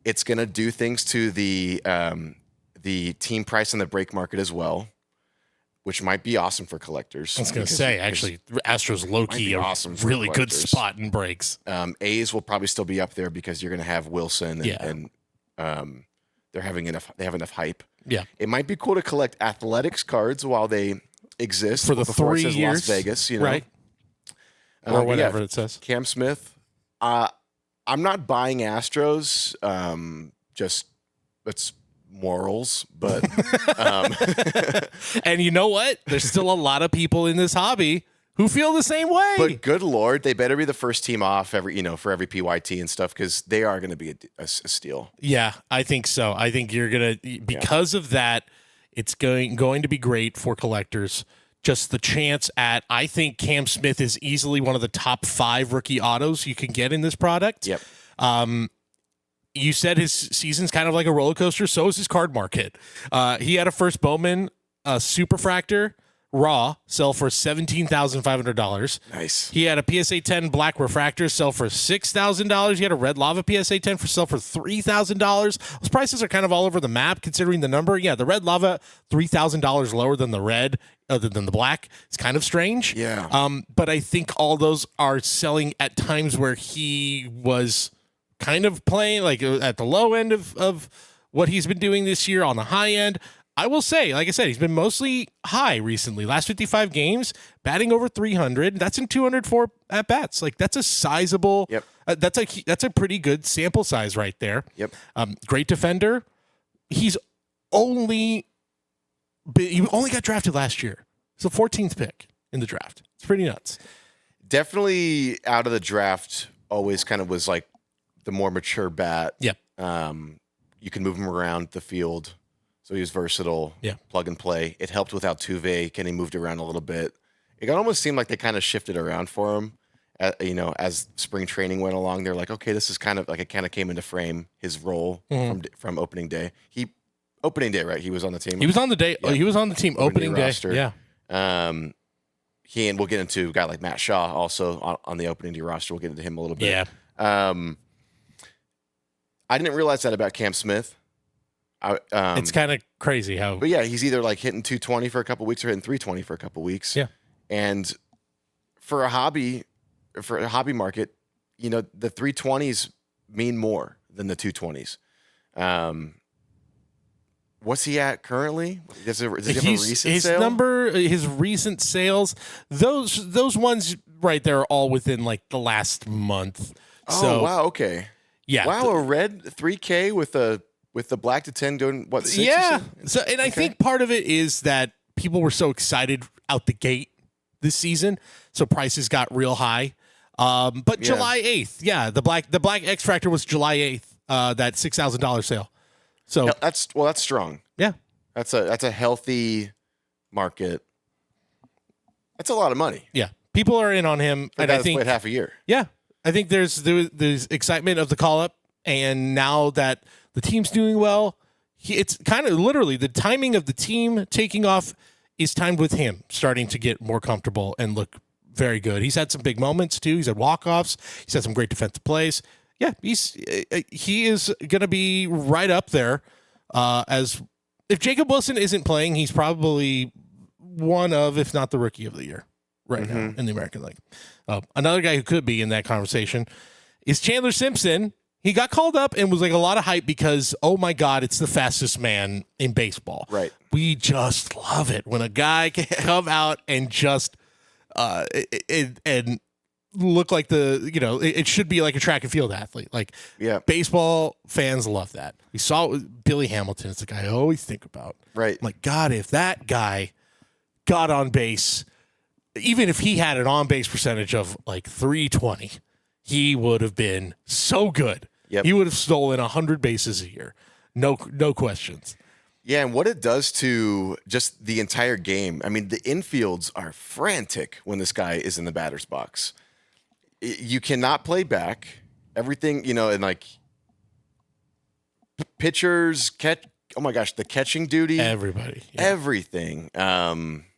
It's going to do things to the team price in the break market as well, which might be awesome for collectors. I was going to say, actually, Astros low-key awesome, really good spot in breaks. A's will probably still be up there because you're going to have Wilson and they have enough hype. Yeah. It might be cool to collect athletics cards while they exist for the 3 years. Las Vegas, right? Or whatever it says. Cam Smith. I'm not buying Astros. Just it's morals, but and you know what? There's still a lot of people in this hobby who feel the same way. But good Lord, they better be the first team off for every PYT and stuff, because they are going to be a steal. Yeah, I think so. I think you're going to, because of that, it's going to be great for collectors. Just the chance at, I think Cam Smith is easily one of the top 5 rookie autos you can get in this product. Yep. You said his season's kind of like a roller coaster. So is his card market. He had a first Bowman Superfractor raw sell for $17,500. Nice. He had a PSA 10 black refractor sell for $6,000. He had a red lava PSA 10 for sell for $3,000. Those prices are kind of all over the map considering the number. Yeah, the red lava $3,000 lower than the red, other than the black. It's kind of strange. Yeah. But I think all those are selling at times where he was kind of playing at the low end of what he's been doing this year. On the high end, I will say, like I said, he's been mostly high recently. Last 55 games, batting over 300. That's in 204 at bats. That's a sizable. Yep. That's a pretty good sample size right there. Yep. Great defender. He only got drafted last year. He's the 14th pick in the draft. It's pretty nuts. Definitely out of the draft always kind of was like the more mature bat. Yep. You can move him around the field. So he was versatile, yeah. Plug and play. It helped with Altuve. Kenny moved around a little bit. It almost seemed like they kind of shifted around for him. As spring training went along, they're like, okay, this is kind of like it kind of came into frame his role from opening day. Opening day, right? He was on the team. He was on the day. Yeah. He was on the team opening day. Roster. Yeah. He and we'll get into a guy like Matt Shaw also on the opening day roster. We'll get into him a little bit. Yeah. I didn't realize that about Cam Smith. It's kind of crazy how. But yeah, he's either like hitting 220 for a couple weeks or hitting 320 for a couple weeks. Yeah. And for a hobby market, the 320s mean more than the 220s. What's he at currently? Does he have a recent his sale? His recent sales, those ones right there are all within like the last month. Oh, wow. Okay. Yeah. Wow. A red 3K with the black to 10 going, what, 6? Yeah. So, and I think part of it is that people were so excited out the gate this season. So prices got real high. But yeah. July 8th. Yeah. The black X Factor was July 8th, that $6,000 sale. So that's strong. Yeah. That's a healthy market. That's a lot of money. Yeah. People are in on him. And I think played half a year. Yeah. I think there's excitement of the call up. And now that the team's doing well, it's kind of literally the timing of the team taking off is timed with him starting to get more comfortable and look very good. He's had some big moments too. He's had walk-offs. He's had some great defensive plays. Yeah, he is going to be right up there as if Jacob Wilson isn't playing, he's probably one of, if not the rookie of the year right now in the American League. Another guy who could be in that conversation is Chandler Simpson. He got called up and was like a lot of hype because, oh my God, it's the fastest man in baseball. Right. We just love it when a guy can come out and just and look like it should be like a track and field athlete. Like, yeah, baseball fans love that. We saw it with Billy Hamilton. It's the guy I always think about. Right. I'm like, God, if that guy got on base, even if he had an on base percentage of like 320, he would have been so good. Yep. He would have stolen 100 bases a year. No questions. Yeah, and what it does to just the entire game. I mean, the infields are frantic when this guy is in the batter's box. You cannot play back. Everything, and like pitchers, oh my gosh, the catching duty. Everybody. Yeah. Everything. Yeah,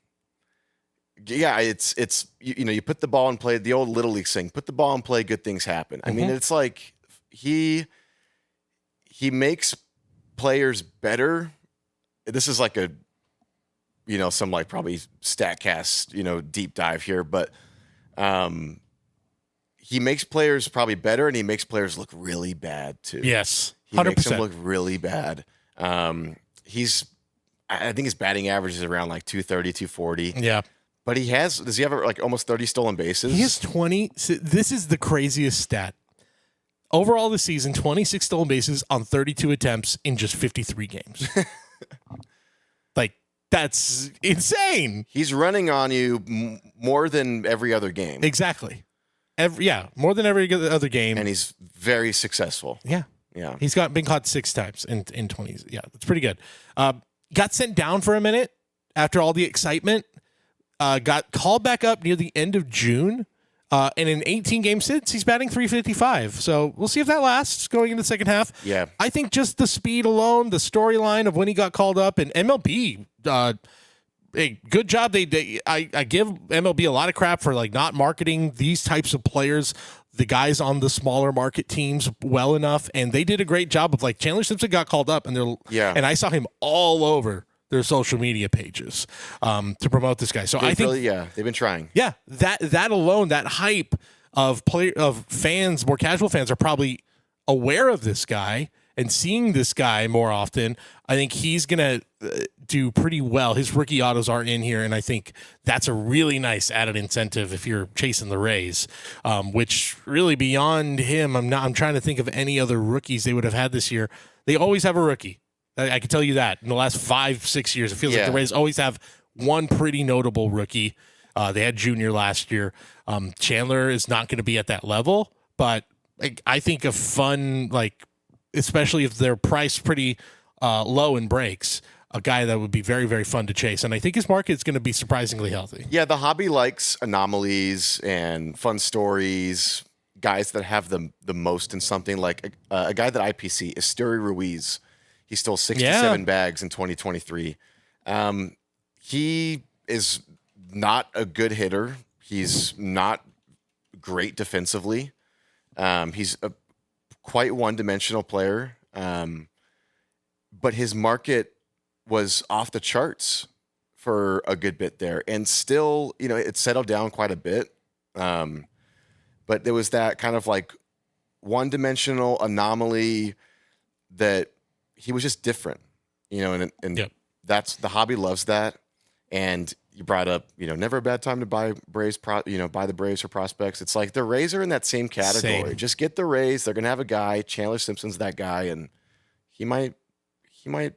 it's you put the ball in play, the old Little League thing, put the ball in play, good things happen. I mean, it's like he makes players better. This is like some like probably StatCast, deep dive here, but he makes players probably better and he makes players look really bad too. Yes. 100%. He makes them look really bad. I think his batting average is around like 230, 240. Yeah. But does he have like almost 30 stolen bases? He has 20. This is the craziest stat. Overall this season, 26 stolen bases on 32 attempts in just 53 games. Like, that's insane. He's running on you more than every other game. Exactly. More than every other game. And he's very successful. Yeah. Yeah. He's been caught 6 times in 20s. Yeah, that's pretty good. Got sent down for a minute after all the excitement. Got called back up near the end of June. And in 18 games since, he's batting .355. So we'll see if that lasts going into the second half. Yeah. I think just the speed alone, the storyline of when he got called up, and MLB, hey, good job. I give MLB a lot of crap for like not marketing these types of players, the guys on the smaller market teams, well enough. And they did a great job of like Chandler Simpson got called up, and and I saw him all over their social media pages to promote this guy. So I think they've been trying. Yeah, that alone, that hype of fans, more casual fans are probably aware of this guy and seeing this guy more often. I think he's gonna do pretty well. His rookie autos are in here, and I think that's a really nice added incentive if you're chasing the Rays. Which really beyond him, I'm trying to think of any other rookies they would have had this year. They always have a rookie. I can tell you that in the last 5-6 years, it feels like the Rays always have one pretty notable rookie. They had Junior last year. Chandler is not going to be at that level, but I think a fun, like, especially if they're priced pretty low in breaks, a guy that would be very, very fun to chase. And I think his market is going to be surprisingly healthy. Yeah, the hobby likes anomalies and fun stories, guys that have the most in something. Like a guy that IPC, Esteury Ruiz, he stole 67 bags in 2023. He is not a good hitter. He's not great defensively. He's a quite one-dimensional player, but his market was off the charts for a good bit there, and still, it settled down quite a bit. But there was that kind of like one-dimensional anomaly that he was just different, and yep. That's the hobby loves that. And you brought up, never a bad time to buy Braves, buy the Braves for prospects. It's like the Rays are in that same category. Same. Just get the Rays. They're going to have a guy. Chandler Simpson's that guy, and he might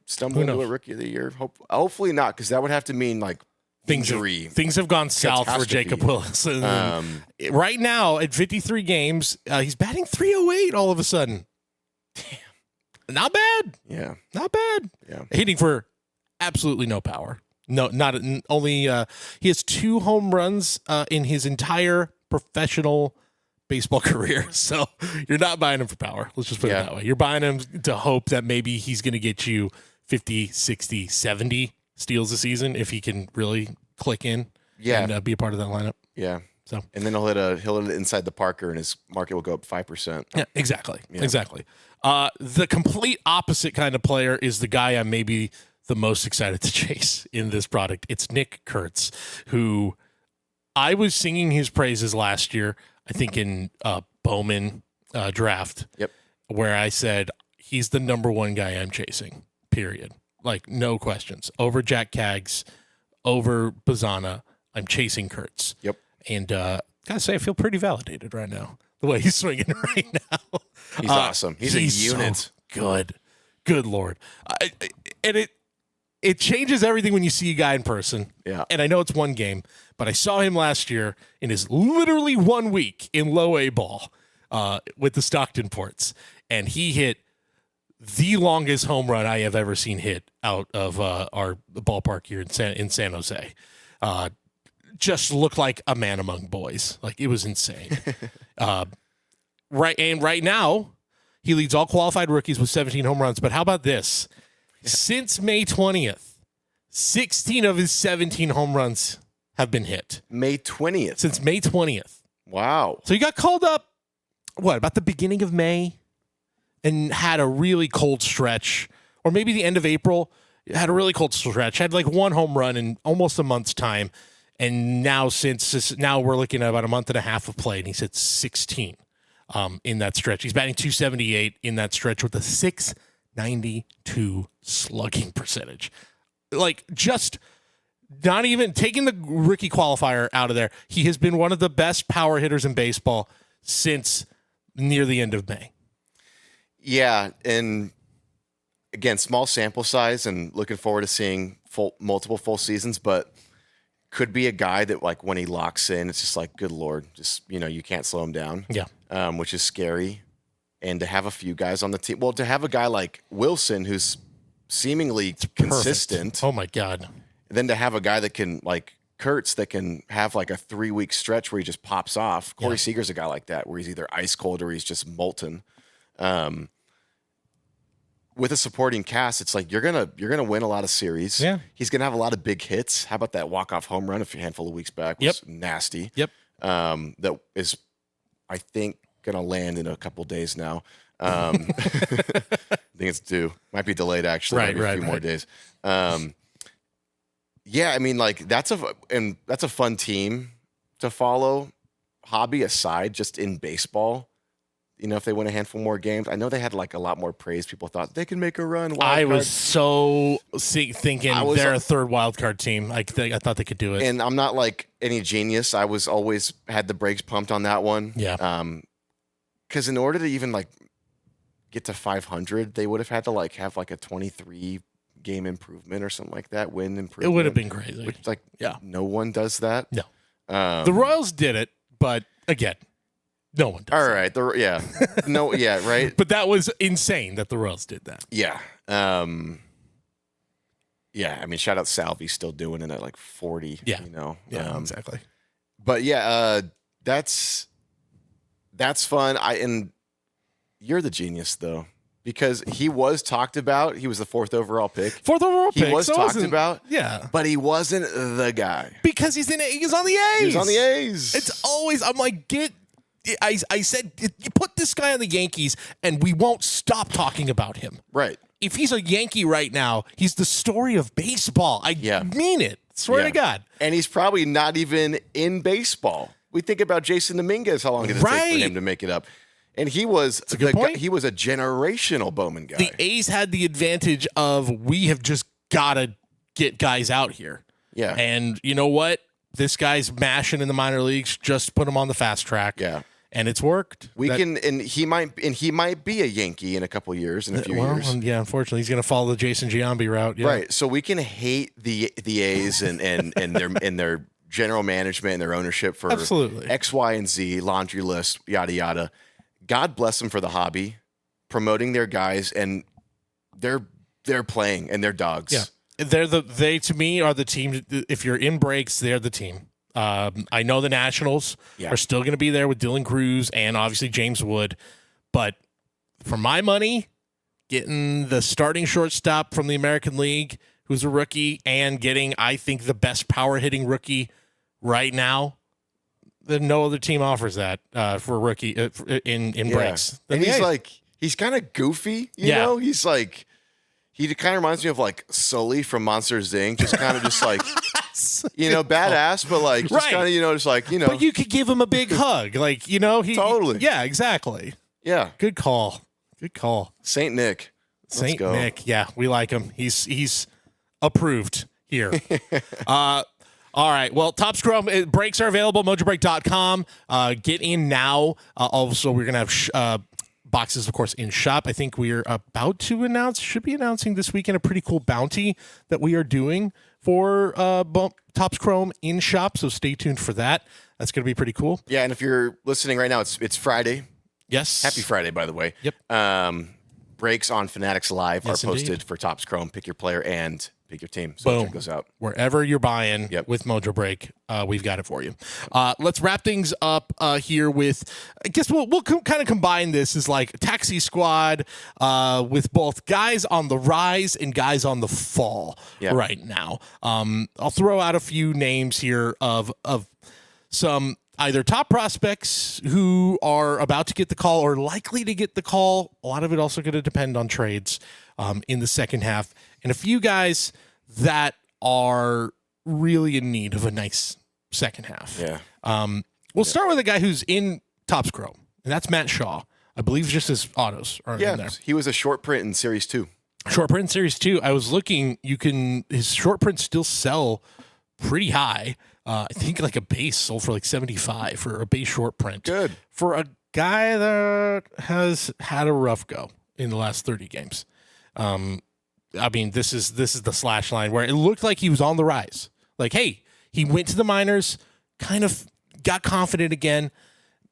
stumble into a Rookie of the Year. Hopefully not, because that would have to mean like injury. Things have gone south for Jacob Wilson. Right now at 53 games, he's batting .308 all of a sudden. Damn, not bad. Yeah, not bad. Yeah, hitting for absolutely no power. No, not only. He has 2 home runs in his entire professional baseball career. So you're not buying him for power. Let's just put it that way. You're buying him to hope that maybe he's going to get you 50, 60, 70 steals a season if he can really click in and be a part of that lineup. Yeah. So and then he'll hit it inside the Parker, and his market will go up 5%. Yeah, exactly. Yeah. Exactly. The complete opposite kind of player is the guy I'm maybe the most excited to chase in this product. It's Nick Kurtz, who I was singing his praises last year, I think in Bowman draft, where I said he's the number one guy I'm chasing, period. Like, no questions. Over Jack Kaggs, over Bazana, I'm chasing Kurtz. Yep. And gotta say, I feel pretty validated right now, the way he's swinging right now. He's awesome. He's a unit. So good. Good Lord. And it changes everything when you see a guy in person. Yeah. And I know it's one game, but I saw him last year in his literally 1 week in low A ball with the Stockton Ports. And he hit the longest home run I have ever seen hit out of our ballpark here in San Jose. Just looked like a man among boys. Like, it was insane. Right now, he leads all qualified rookies with 17 home runs. But how about this? Yeah. Since May 20th, 16 of his 17 home runs have been hit. May 20th? Since May 20th. Wow. So he got called up, about the beginning of May? And had a really cold stretch. Or maybe the end of April. Had a really cold stretch. Had like 1 home run in almost a month's time. And now we're looking at about a month and a half of play, and he's hit 16 in that stretch. He's batting .278 in that stretch with a .692 slugging percentage. Like, just not even taking the rookie qualifier out of there, he has been one of the best power hitters in baseball since near the end of May. Yeah, and again, small sample size, and looking forward to seeing multiple full seasons, but could be a guy that, like, when he locks in, it's just like, good Lord, just, you can't slow him down. Yeah. Which is scary. And to have a few guys on the team, to have a guy like Wilson, who's seemingly consistent. Perfect. Oh my God. And then to have a guy that can, like Kurtz, that can have like a 3-week stretch where he just pops off. Corey Seager's a guy like that, where he's either ice cold or he's just molten. With a supporting cast, it's like you're gonna win a lot of series. Yeah. He's gonna have a lot of big hits. How about that walk-off home run a handful of weeks back was nasty. Yep. That is, I think, gonna land in a couple days now. I think it's due. Might be delayed actually. Right. A few more days. Yeah, I mean, like that's a fun team to follow. Hobby aside, just in baseball. If they win a handful more games, I know they had like a lot more praise. People thought they can make a run. I was so thinking they're a third wild card team. I thought they could do it. And I'm not like any genius. I was always had the brakes pumped on that one. Yeah. Because in order to even like get to 500, they would have had to like have like a 23 game improvement or something like that. Win improvement. It would have been crazy. Which, no one does that. No. The Royals did it, but again, No one does. All right. No, yeah, right. But that was insane that the Royals did that. Yeah. Yeah, I mean, shout out Salvi still doing it at like 40. Yeah. Yeah, exactly. But yeah, that's fun. And you're the genius though, because he was talked about. He was the 4th overall pick. He was talked about. Yeah, but he wasn't the guy because he's on the A's. He's on the A's. It's always I'm like I said you put this guy on the Yankees and we won't stop talking about him. Right. If he's a Yankee right now, he's the story of baseball. I mean it. Swear to God. And he's probably not even in baseball. We think about Jason Dominguez, how long did it take for him to make it up? And he was a generational Bowman guy. The A's had the advantage of we have just got to get guys out here. Yeah. And you know what? This guy's mashing in the minor leagues. Just put him on the fast track. Yeah. And it's worked. He might be a Yankee in a couple years, in a few years. Yeah, unfortunately, he's going to follow the Jason Giambi route. Yeah. Right. So we can hate the A's and their general management and their ownership for absolutely X, Y, and Z, laundry list, yada yada. God bless them for the hobby, promoting their guys, and they're playing and they're dogs. Yeah, they to me are the team. If you're in breaks, they're the team. I know the Nationals are still going to be there with Dylan Cruz and obviously James Wood, but for my money, getting the starting shortstop from the American League, who's a rookie, and getting, I think, the best power hitting rookie right now, then no other team offers that for a rookie in breaks. And he's kind of goofy, you know? He's like, he kind of reminds me of like Sully from Monsters Inc. Just kind of just like, badass, but like, just kind of, just like, But you could give him a big hug. Like, Totally. Yeah, exactly. Yeah. Good call. Saint Nick. Saint Nick. Yeah, we like him. He's approved here. All right. Well, Top Scrum breaks are available. Mojobreak.com. Get in now. Also, we're going to have boxes, of course, in shop. I think we are about to should be announcing this weekend a pretty cool bounty that we are doing for Topps Chrome in shop. So stay tuned for that. That's going to be pretty cool. Yeah. And if you're listening right now, it's Friday. Yes. Happy Friday, by the way. Yep. Breaks on Fanatics Live are posted indeed. For Topps Chrome. Pick your player and pick your team. So check those out. Wherever you're buying with Mojobreak, we've got it for you. Let's wrap things up here with, I guess we'll kind of combine this as like a taxi squad with both guys on the rise and guys on the fall right now. I'll throw out a few names here of some either top prospects who are about to get the call or likely to get the call. A lot of it also going to depend on trades in the second half. And a few guys that are really in need of a nice second half. Yeah. We'll start with a guy who's in Topps Chrome, and that's Matt Shaw. I believe just his autos are in there. He was a short print in Series 2. Short print in Series 2. I was looking, his short prints still sell pretty high. I think like a base sold for like $75 for a base short print. Good. For a guy that has had a rough go in the last 30 games. I mean, this is the slash line where it looked like he was on the rise. Like, hey, he went to the minors, kind of got confident again.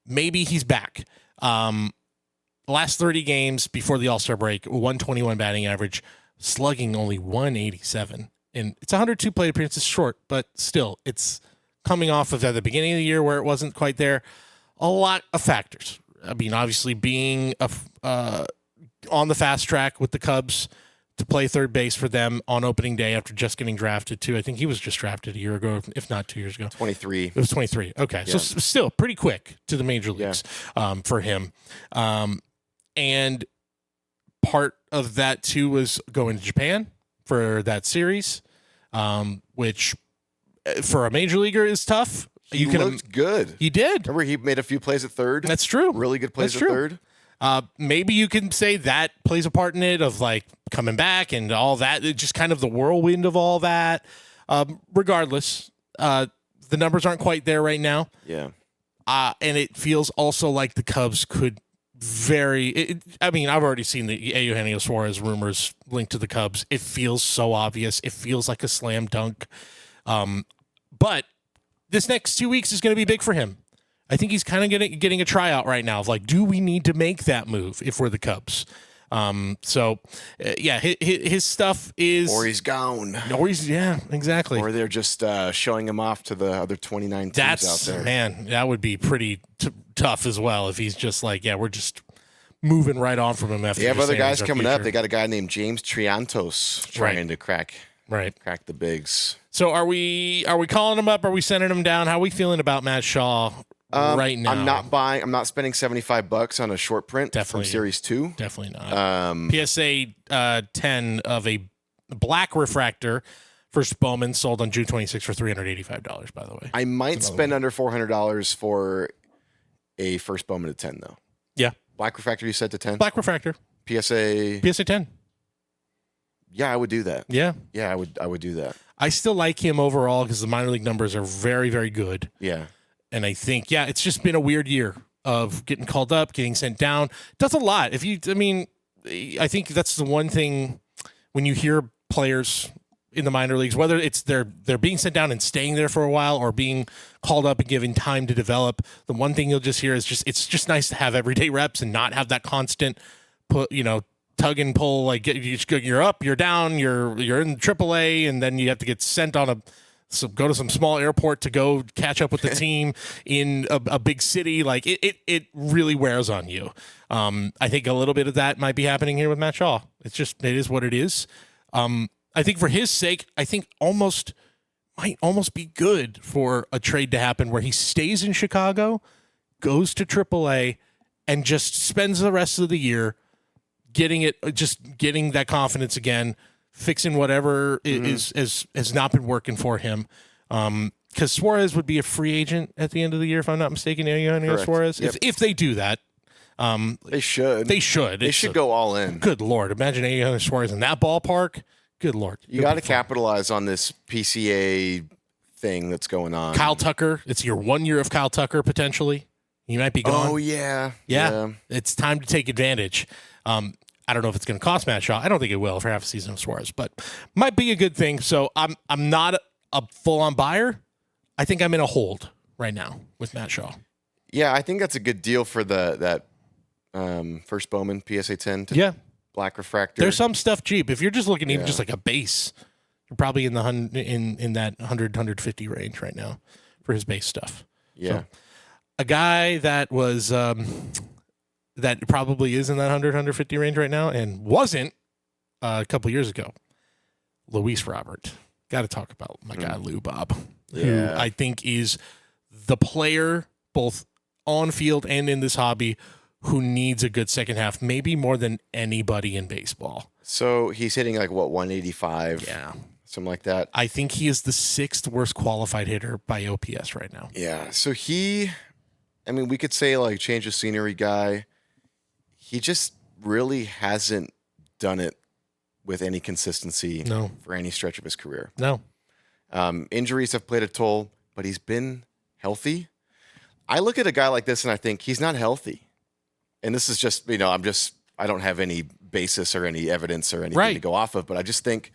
Maybe he's back. Last 30 games before the All-Star break, 121 batting average, slugging only 187. And it's 102 plate appearances short, but still, it's coming off of at the beginning of the year where it wasn't quite there. A lot of factors. I mean, obviously being on the fast track with the Cubs to play third base for them on opening day after just getting drafted too. I think he was just drafted a year ago, if not 2 years ago. 23. It was 23. Okay. Yeah. So still pretty quick to the major leagues for him. And part of that too was going to Japan for that series, which for a major leaguer is tough. He looked good. He did. Remember, he made a few plays at third. That's true. Really good plays at third. Maybe you can say that plays a part in it of like coming back and all that. It's just kind of the whirlwind of all that. Regardless, the numbers aren't quite there right now. Yeah. And it feels also like the Cubs could I mean, I've already seen the Eugenio Suarez rumors linked to the Cubs. It feels so obvious. It feels like a slam dunk. But this next 2 weeks is going to be big for him. I think he's kind of getting a tryout right now of like, do we need to make that move if we're the Cubs? His stuff is, or he's gone, exactly, or they're just showing him off to the other 29 teams out there. Man, that would be pretty tough as well if he's just like, we're just moving right on from him. After they have other guys coming up. They got a guy named James Triantos trying to crack the bigs. So are we calling him up? Are we sending him down? How are we feeling about Matt Shaw right now? I'm not buying. I'm not spending $75 on a short print from Series 2. Definitely not. PSA 10 of a black refractor. First Bowman sold on June 26th for $385. By the way, I might spend under $400 for a first Bowman at 10 though. Yeah, black refractor. You said to 10. Black refractor. PSA 10. Yeah, I would do that. Yeah, I would do that. I still like him overall because the minor league numbers are very, very good. Yeah. And I think, it's just been a weird year of getting called up, getting sent down. Does a lot. I think that's the one thing when you hear players in the minor leagues, whether it's they're being sent down and staying there for a while or being called up and given time to develop, the one thing you'll just hear is it's just nice to have everyday reps and not have that constant tug and pull, like you're up, you're down, you're in AAA, and then you have to get sent on go to some small airport to go catch up with the team in a big city. Like it really wears on you. I think a little bit of that might be happening here with Matt Shaw. It is what it is. I think for his sake, I think might almost be good for a trade to happen where he stays in Chicago, goes to AAA, and just spends the rest of the year getting that confidence again, fixing whatever has not been working for him. Because Suarez would be a free agent at the end of the year, if I'm not mistaken. Suarez, yep. if they do that, they should. They should go all in. Good Lord, imagine Eugenio Suarez in that ballpark. Good Lord, you got to capitalize on this PCA thing that's going on. Kyle Tucker, it's your 1 year of Kyle Tucker potentially. He might be gone. Oh yeah. It's time to take advantage. I don't know if it's going to cost Matt Shaw. I don't think it will for half a season of Suarez, but might be a good thing. So I'm not a full-on buyer. I think I'm in a hold right now with Matt Shaw. Yeah, I think that's a good deal for that first Bowman PSA 10 to black refractor. There's some stuff cheap. If you're just looking even just like a base, you're probably in the in that 150 range right now for his base stuff. Yeah. So, a guy that was that probably is in that 150 range right now and wasn't a couple years ago. Luis Robert. Got to talk about my guy Lou Bob, who I think is the player both on field and in this hobby who needs a good second half, maybe more than anybody in baseball. So he's hitting 185? Yeah. Something like that. I think he is the 6th worst qualified hitter by OPS right now. Yeah. So we could say change of scenery guy. He just really hasn't done it with any consistency for any stretch of his career. No. Injuries have played a toll, but he's been healthy. I look at a guy like this and I think he's not healthy. And this is just, I don't have any basis or any evidence or anything to go off of, but I just think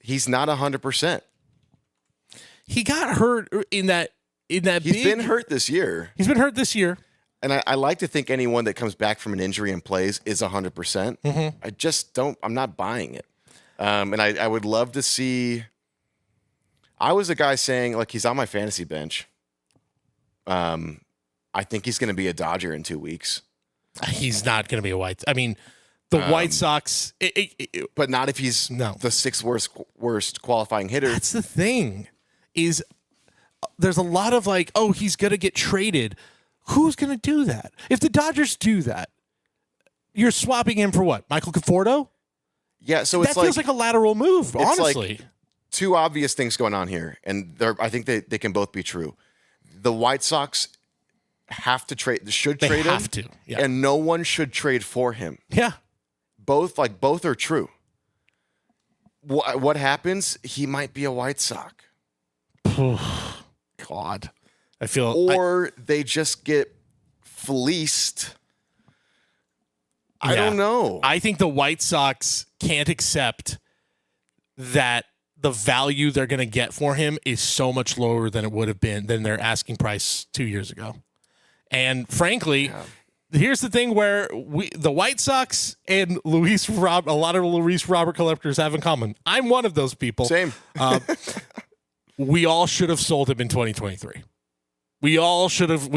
he's not 100%. He got hurt in that. He's been hurt this year. And I like to think anyone that comes back from an injury and plays is 100%. Mm-hmm. I just don't. I'm not buying it. And I would love to see. I was a guy saying he's on my fantasy bench. I think he's going to be a Dodger in 2 weeks. He's not going to be a White. The White Sox, but not if he's the 6th worst qualifying hitter. That's the thing. Is there's a lot of he's going to get traded. Who's going to do that? If the Dodgers do that, you're swapping him for what? Michael Conforto? Yeah, so that feels like a lateral move, honestly. Two obvious things going on here, and I think they can both be true. The White Sox have to trade, should trade him, and no one should trade for him. Yeah. Both are true. What happens? He might be a White Sox. God. They just get fleeced. I don't know. I think the White Sox can't accept that the value they're going to get for him is so much lower than it would have been than their asking price 2 years ago. And frankly, here's the thing where the White Sox and a lot of Luis Robert collectors have in common. I'm one of those people. Same. We all should have sold him in 2023. We all should have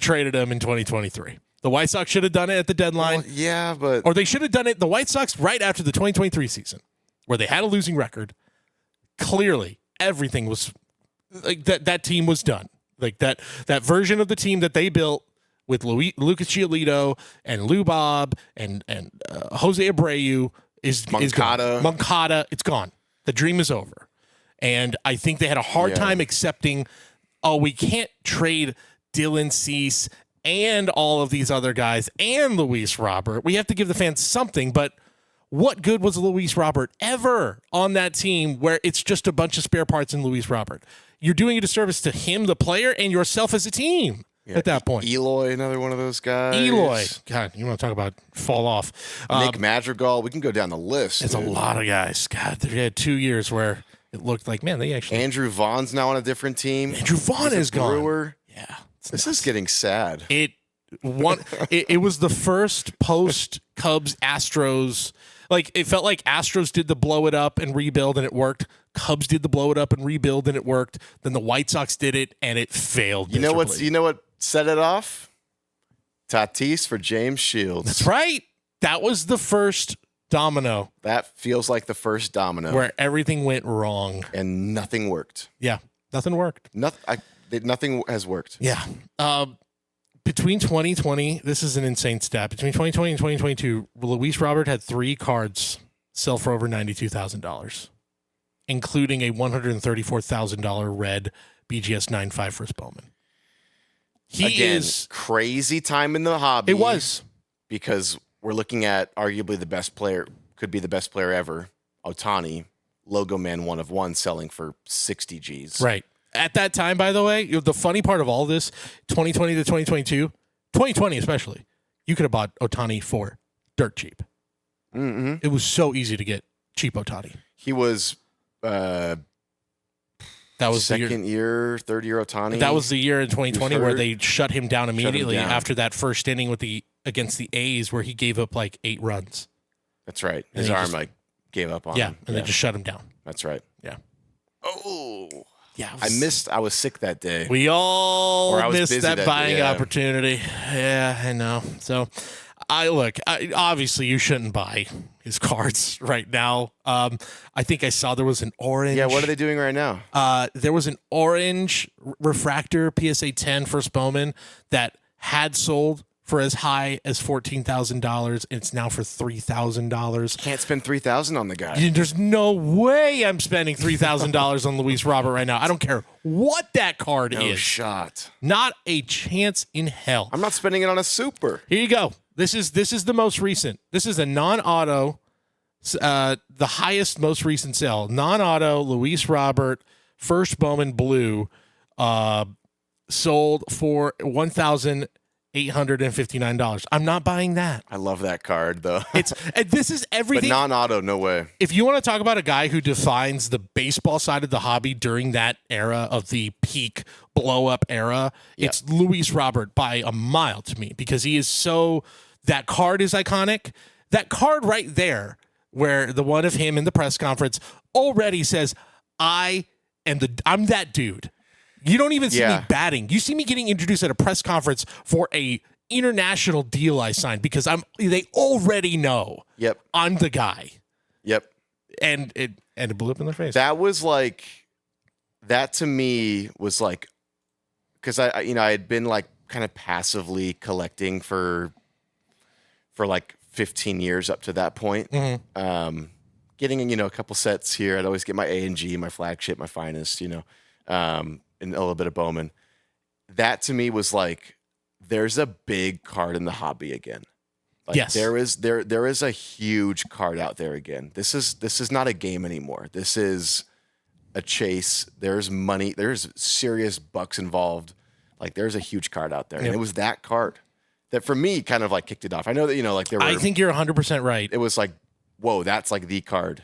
traded him in 2023. The White Sox should have done it at the deadline. Well, or they should have done it, the White Sox, right after the 2023 season, where they had a losing record. Clearly, everything was like that team was done. Like that version of the team that they built with Lucas Giolito and Lou Bob and Jose Abreu is gone. Moncada, it's gone. The dream is over. And I think they had a hard time accepting, we can't trade Dylan Cease and all of these other guys and Luis Robert. We have to give the fans something, but what good was Luis Robert ever on that team where it's just a bunch of spare parts in Luis Robert? You're doing a disservice to him, the player, and yourself as a team at that point. Eloy, another one of those guys. Eloy. God, you want to talk about fall off. Nick Madrigal. We can go down the list. It's a lot of guys. God, they had 2 years where it looked like, man, they actually... Andrew Vaughn's now on a different team. Andrew Vaughn is gone. Brewer. Yeah. This is getting sad. It was the first post-Cubs Astros... Like, it felt like Astros did the blow it up and rebuild, and it worked. Cubs did the blow it up and rebuild, and it worked. Then the White Sox did it, and it failed miserably. You know what set it off? Tatis for James Shields. That's right. That was the first domino. That feels like the first domino. Where everything went wrong. And nothing worked. Yeah, nothing worked. Nothing has worked. Yeah. Between 2020, this is an insane stat. Between 2020 and 2022, Luis Robert had 3 cards sell for over $92,000, including a $134,000 red BGS 9.5 first Bowman. Crazy time in the hobby. It was. Because we're looking at arguably the best player, could be the best player ever, Ohtani, Logoman 1 of 1, selling for 60 Gs. Right. At that time, by the way, the funny part of all this, 2020 to 2022, 2020 especially, you could have bought Ohtani for dirt cheap. Mm-hmm. It was so easy to get cheap Ohtani. He was that was third year Ohtani. That was the year in 2020 where they shut him down immediately after that first inning against the A's where he gave up like 8 runs. That's right. His arm gave up on him. And they just shut him down. That's right. Yeah. Oh. Yeah, I was sick that day. We all missed that buying opportunity. Yeah, I know. So, obviously you shouldn't buy his cards right now. I think I saw there was an orange. Yeah, what are they doing right now? There was an orange refractor PSA 10 first Bowman that had sold for as high as $14,000, and it's now for $3,000. Can't spend $3,000 on the guy. There's no way I'm spending $3,000 on Luis Robert right now. I don't care what that card is. No shot. Not a chance in hell. I'm not spending it on a super. Here you go. This is the most recent. This is a non-auto, the highest, most recent sale. Non-auto Luis Robert first Bowman blue, sold for $1,859. I'm not buying that. I love that card though. This is everything. But non-auto, no way. If you want to talk about a guy who defines the baseball side of the hobby during that era of the peak blow-up era, it's Luis Robert by a mile to me because he is so. That card is iconic. That card right there, where the one of him in the press conference already says, I'm that dude. You don't even see me batting. You see me getting introduced at a press conference for a international deal I signed because they already know I'm the guy. Yep. And it blew up in their face. That to me was like, because I had been like kind of passively collecting for like 15 years up to that point. Mm-hmm. Getting, a couple sets here. I'd always get my A&G, my flagship, my finest, and a little bit of Bowman. That to me was like, there's a big card in the hobby again. Like, yes, there is a huge card out there again. This is not a game anymore. This is a chase. There's money. There's serious bucks involved. Like there's a huge card out there, and it was that card that for me kind of like kicked it off. I know that like there were. I think you're 100% right. It was like, whoa, that's like the card,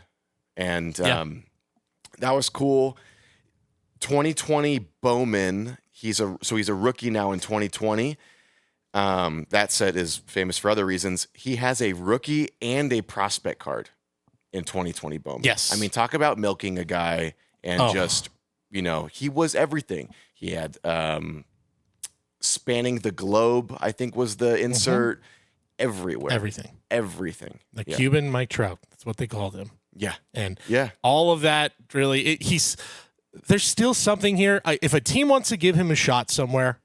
and that was cool. 2020 Bowman. He's a rookie now in 2020. That set is famous for other reasons. He has a rookie and a prospect card in 2020 Bowman. Yes. I mean, talk about milking a guy and just, he was everything. He had spanning the globe, I think was the insert, everywhere. Everything. The Cuban Mike Trout. That's what they called him. Yeah. And all of that really, there's still something here. If a team wants to give him a shot somewhere,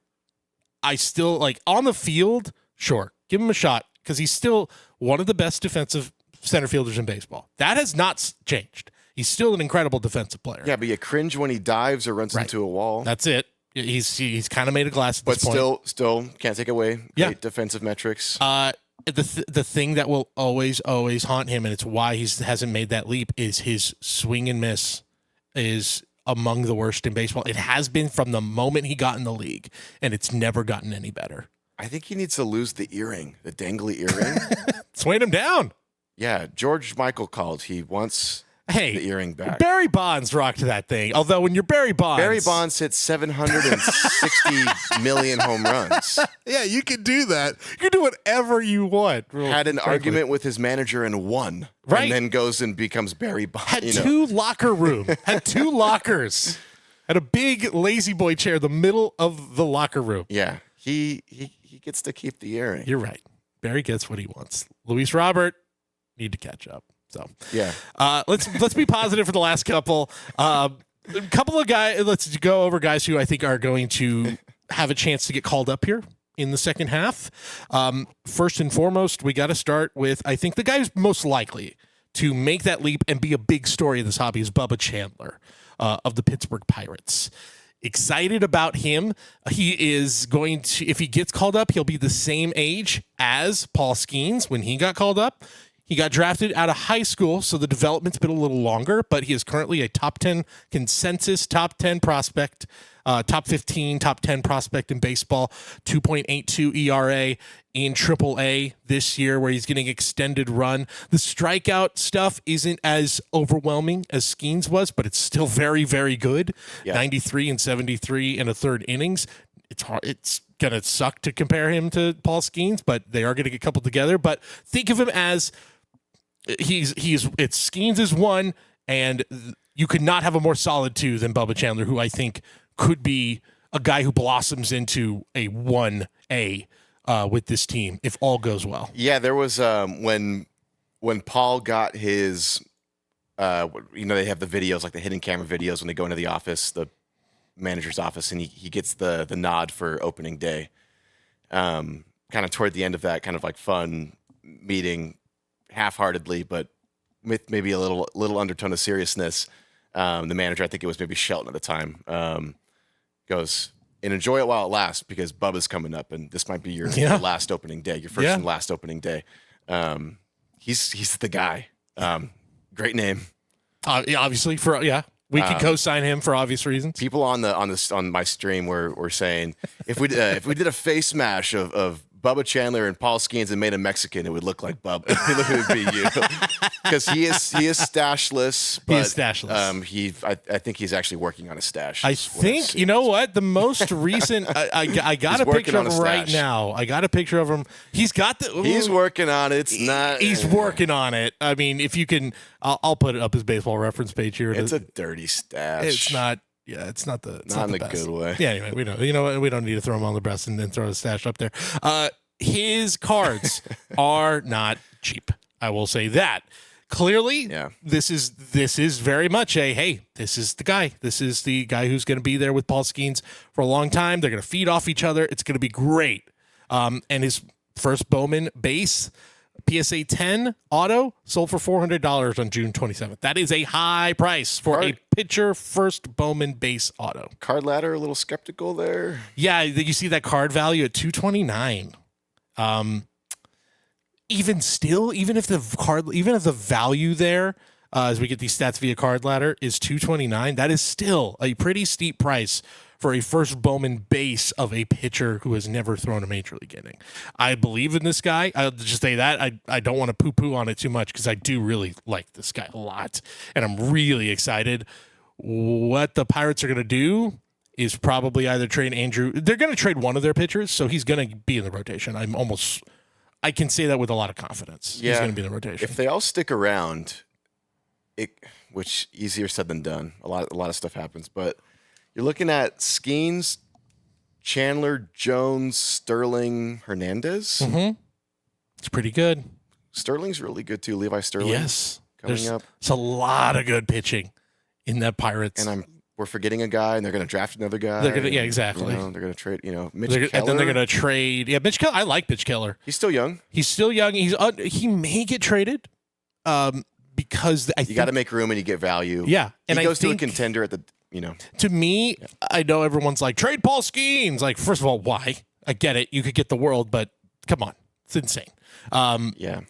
I still on the field, sure, give him a shot because he's still one of the best defensive center fielders in baseball. That has not changed. He's still an incredible defensive player. Yeah, but you cringe when he dives or runs into a wall. That's it. He's kind of made of glass at this point. But still can't take away great defensive metrics. The thing that will always haunt him, and it's why he hasn't made that leap, is his swing and miss is among the worst in baseball. It has been from the moment he got in the league, and it's never gotten any better. I think he needs to lose the earring, the dangly earring. It's weighing him down. Yeah, George Michael called. He wants the earring back. Barry Bonds rocked that thing. Although when you're Barry Bonds hit 760 million home runs. Yeah, you can do that. You can do whatever you want. Had an argument with his manager and won. Right. And then goes and becomes Barry Bonds. Had two lockers. Had a big lazy boy chair in the middle of the locker room. Yeah. He gets to keep the earring. You're right. Barry gets what he wants. Luis Robert need to catch up. So let's be positive for the last couple. A couple of guys. Let's go over guys who I think are going to have a chance to get called up here in the second half. First and foremost, we got to start with, I think the guy who's most likely to make that leap and be a big story in this hobby is Bubba Chandler of the Pittsburgh Pirates. Excited about him. He is going to, if he gets called up, he'll be the same age as Paul Skeens when he got called up. He got drafted out of high school, so the development's been a little longer, but he is currently a top 10 consensus, top 10 prospect, top 15, top 10 prospect in baseball, 2.82 ERA in AAA this year, where he's getting extended run. The strikeout stuff isn't as overwhelming as Skeens was, but it's still very, very good. Yeah. 93 and 73 in a third innings. It's hard. It's going to suck to compare him to Paul Skeens, but they are going to get coupled together. But think of him as it's Skeens is one, and you could not have a more solid two than Bubba Chandler, who I think could be a guy who blossoms into a 1A with this team if all goes well. Yeah, there was when Paul got his, they have the videos, like the hidden camera videos when they go into the office, the manager's office, and he gets the nod for opening day. Kind of toward the end of that, kind of like fun meeting, half-heartedly, but with maybe a little undertone of seriousness. The manager, I think it was maybe Shelton at the time, goes, and enjoy it while it lasts, because Bubba's coming up, and this might be your last opening day, your first and last opening day. He's the guy. Great name. Obviously, we can co-sign him for obvious reasons. People on my stream were saying if we did a face mash of Bubba Chandler and Paul Skeens and made a Mexican, it would look like Bubba. It would be you, because he is stashless. But, he is stashless. I think he's actually working on a stash. I think, you know what? The most recent, I got a picture of him right now. I got a picture of him. He's working on it. He's working on it. I mean, if you can, I'll put it up his baseball reference page here. It's a dirty stash. It's not. Yeah, it's not the not in the best. good way. Yeah, anyway, we don't. You know what? We don't need to throw him on the breast and then throw his stash up there. His cards are not cheap. I will say that. Clearly, this is very much this is the guy. This is the guy who's going to be there with Paul Skeens for a long time. They're going to feed off each other. It's going to be great. And his first Bowman base, PSA 10 auto, sold for $400 on June 27th. That is a high price for a pitcher first Bowman base auto. Card ladder, a little skeptical there. Yeah, you see that card value at $229. Even if the value there, as we get these stats via card ladder, is $229, that is still a pretty steep price for a first Bowman base of a pitcher who has never thrown a major league inning. I believe in this guy. I'll just say that. I don't want to poo-poo on it too much, because I do really like this guy a lot, and I'm really excited what the Pirates are going to do is probably either trade Andrew. They're going to trade one of their pitchers, so he's going to be in the rotation. I can say that with a lot of confidence. Yeah, he's going to be in the rotation. If they all stick around, which easier said than done. A lot of stuff happens, but you're looking at Skeens, Chandler, Jones, Sterling, Hernandez. Mm-hmm. It's pretty good. Sterling's really good too. Levi Sterling. Yes, coming up. It's a lot of good pitching in that Pirates. And we're forgetting a guy, and they're going to draft another guy. Exactly. They're going to trade. Mitch Keller. And then they're going to trade. Yeah, Mitch Keller. I like Mitch Keller. He's still young. He may get traded. Because you got to make room and you get value. Yeah, and he goes to a contender at the. To me, I know everyone's like, trade Paul Skeens. Like, first of all, why? I get it. You could get the world, but come on. It's insane. Yeah.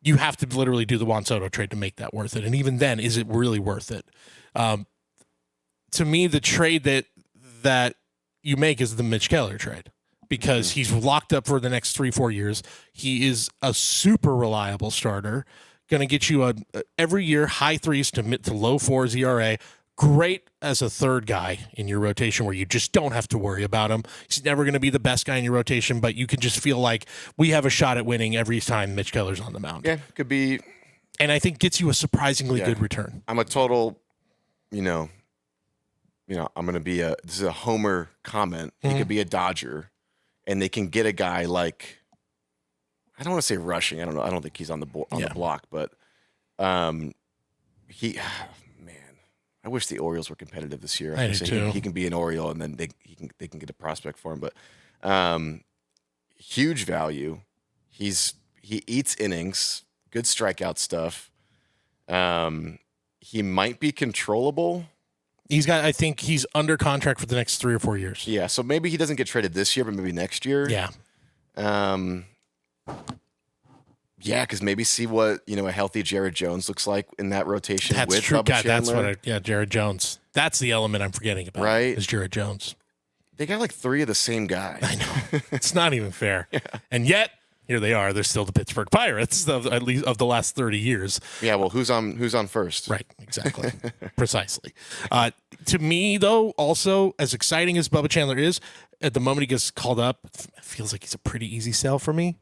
You have to literally do the Juan Soto trade to make that worth it. And even then, is it really worth it? To me, the trade that you make is the Mitch Keller trade because he's locked up for the next 3-4 years. He is a super reliable starter, going to get you every year high 3s to low 4s ERA. Great as a third guy in your rotation where you just don't have to worry about him. He's never going to be the best guy in your rotation, but you can just feel like we have a shot at winning every time Mitch Keller's on the mound. Yeah, could be. And I think gets you a surprisingly good return. I'm a total, I'm going to be this is a homer comment. He could be a Dodger, and they can get a guy like, I don't want to say rushing. I don't know. I don't think he's on the the block, but I wish the Orioles were competitive this year. I do too. He can be an Oriole, and then they can get a prospect for him. But huge value. He eats innings. Good strikeout stuff. He might be controllable. I think he's under contract for the next 3 or 4 years. Yeah, so maybe he doesn't get traded this year, but maybe next year. Yeah. Yeah, because maybe see what a healthy Jared Jones looks like in that rotation. That's with true. Bubba God, Chandler. Jared Jones. That's the element I'm forgetting about. Right, is Jared Jones. They got like 3 of the same guy. I know. It's not even fair. Yeah. And yet here they are. They're still the Pittsburgh Pirates at least of the last 30 years. Yeah. Well, who's on first? Right. Exactly. Precisely. To me, though, also as exciting as Bubba Chandler is, at the moment he gets called up, it feels like he's a pretty easy sell for me.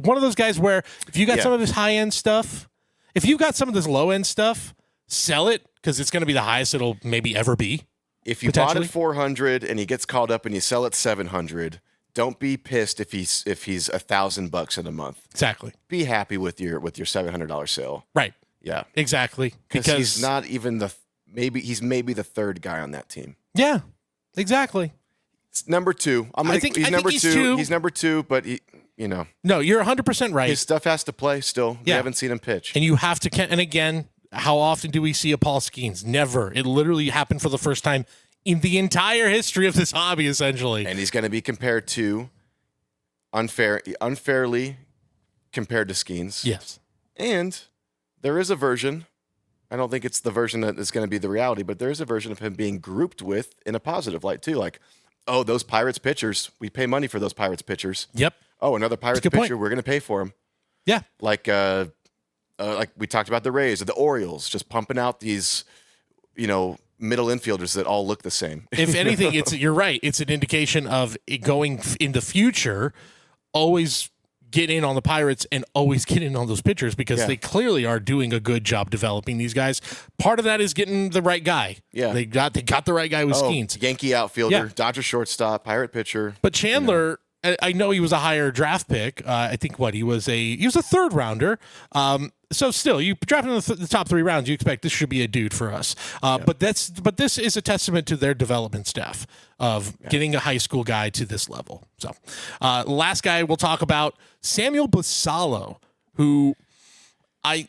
One of those guys where if you got some of his high end stuff, if you've got some of this low end stuff, sell it because it's going to be the highest it'll maybe ever be. If you bought at 400 and he gets called up and you sell at 700, don't be pissed if he's $1,000 in a month. Exactly. Be happy with your $700 sale. Right. Yeah. Exactly. Because he's not even he's maybe the third guy on that team. Yeah. Exactly. It's number 2. I think he's number 2. He's number 2, but No, you're 100% right. His stuff has to play still. Yeah. We haven't seen him pitch. And you have to, and again, how often do we see a Paul Skeens? Never. It literally happened for the first time in the entire history of this hobby, essentially. And he's going to be compared to unfairly compared to Skeens. Yes. And there is a version. I don't think it's the version that is going to be the reality, but there is a version of him being grouped with in a positive light too. Like, oh, those Pirates pitchers, we pay money for those Pirates pitchers. Yep. Oh, another Pirates pitcher, we're going to pay for him. Yeah. Like we talked about the Rays or the Orioles, just pumping out these, middle infielders that all look the same. If anything, you're right. It's an indication of it going in the future, always get in on the Pirates and always get in on those pitchers because they clearly are doing a good job developing these guys. Part of that is getting the right guy. Yeah. They got the right guy with Skeens. Yankee outfielder, Dodger shortstop, Pirate pitcher. But Chandler, I know he was a higher draft pick. I think he was a third rounder. So still, you draft in the top 3 rounds, you expect this should be a dude for us. But this is a testament to their development staff of getting a high school guy to this level. So last guy we'll talk about, Samuel Basallo, who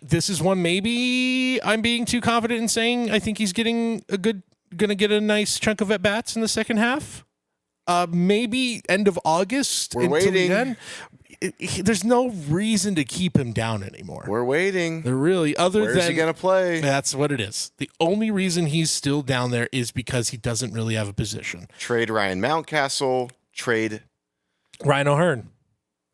this is one maybe I'm being too confident in saying I think he's going to get a nice chunk of at bats in the second half. Maybe end of August. We're waiting. Then. There's no reason to keep him down anymore. We're waiting. There really, Where's he going to play? That's what it is. The only reason he's still down there is because he doesn't really have a position. Trade Ryan Mountcastle. Trade Ryan O'Hearn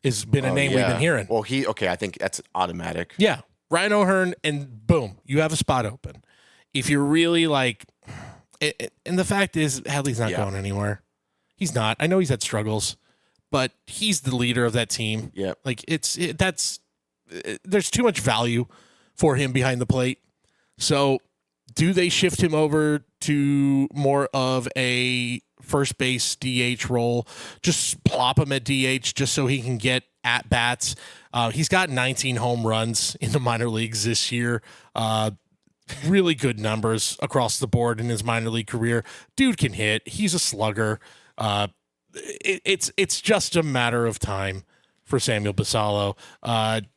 has been a name we've been hearing. Well, I think that's automatic. Yeah. Ryan O'Hearn, and boom, you have a spot open. If you're really like, And the fact is, Hadley's not going anywhere. He's not. I know he's had struggles, but he's the leader of that team. Yeah. Like there's too much value for him behind the plate. So do they shift him over to more of a first base DH role? Just plop him at DH just so he can get at bats. He's got 19 home runs in the minor leagues this year. Really good numbers across the board in his minor league career. Dude can hit. He's a slugger. It's just a matter of time for Samuel Basallo.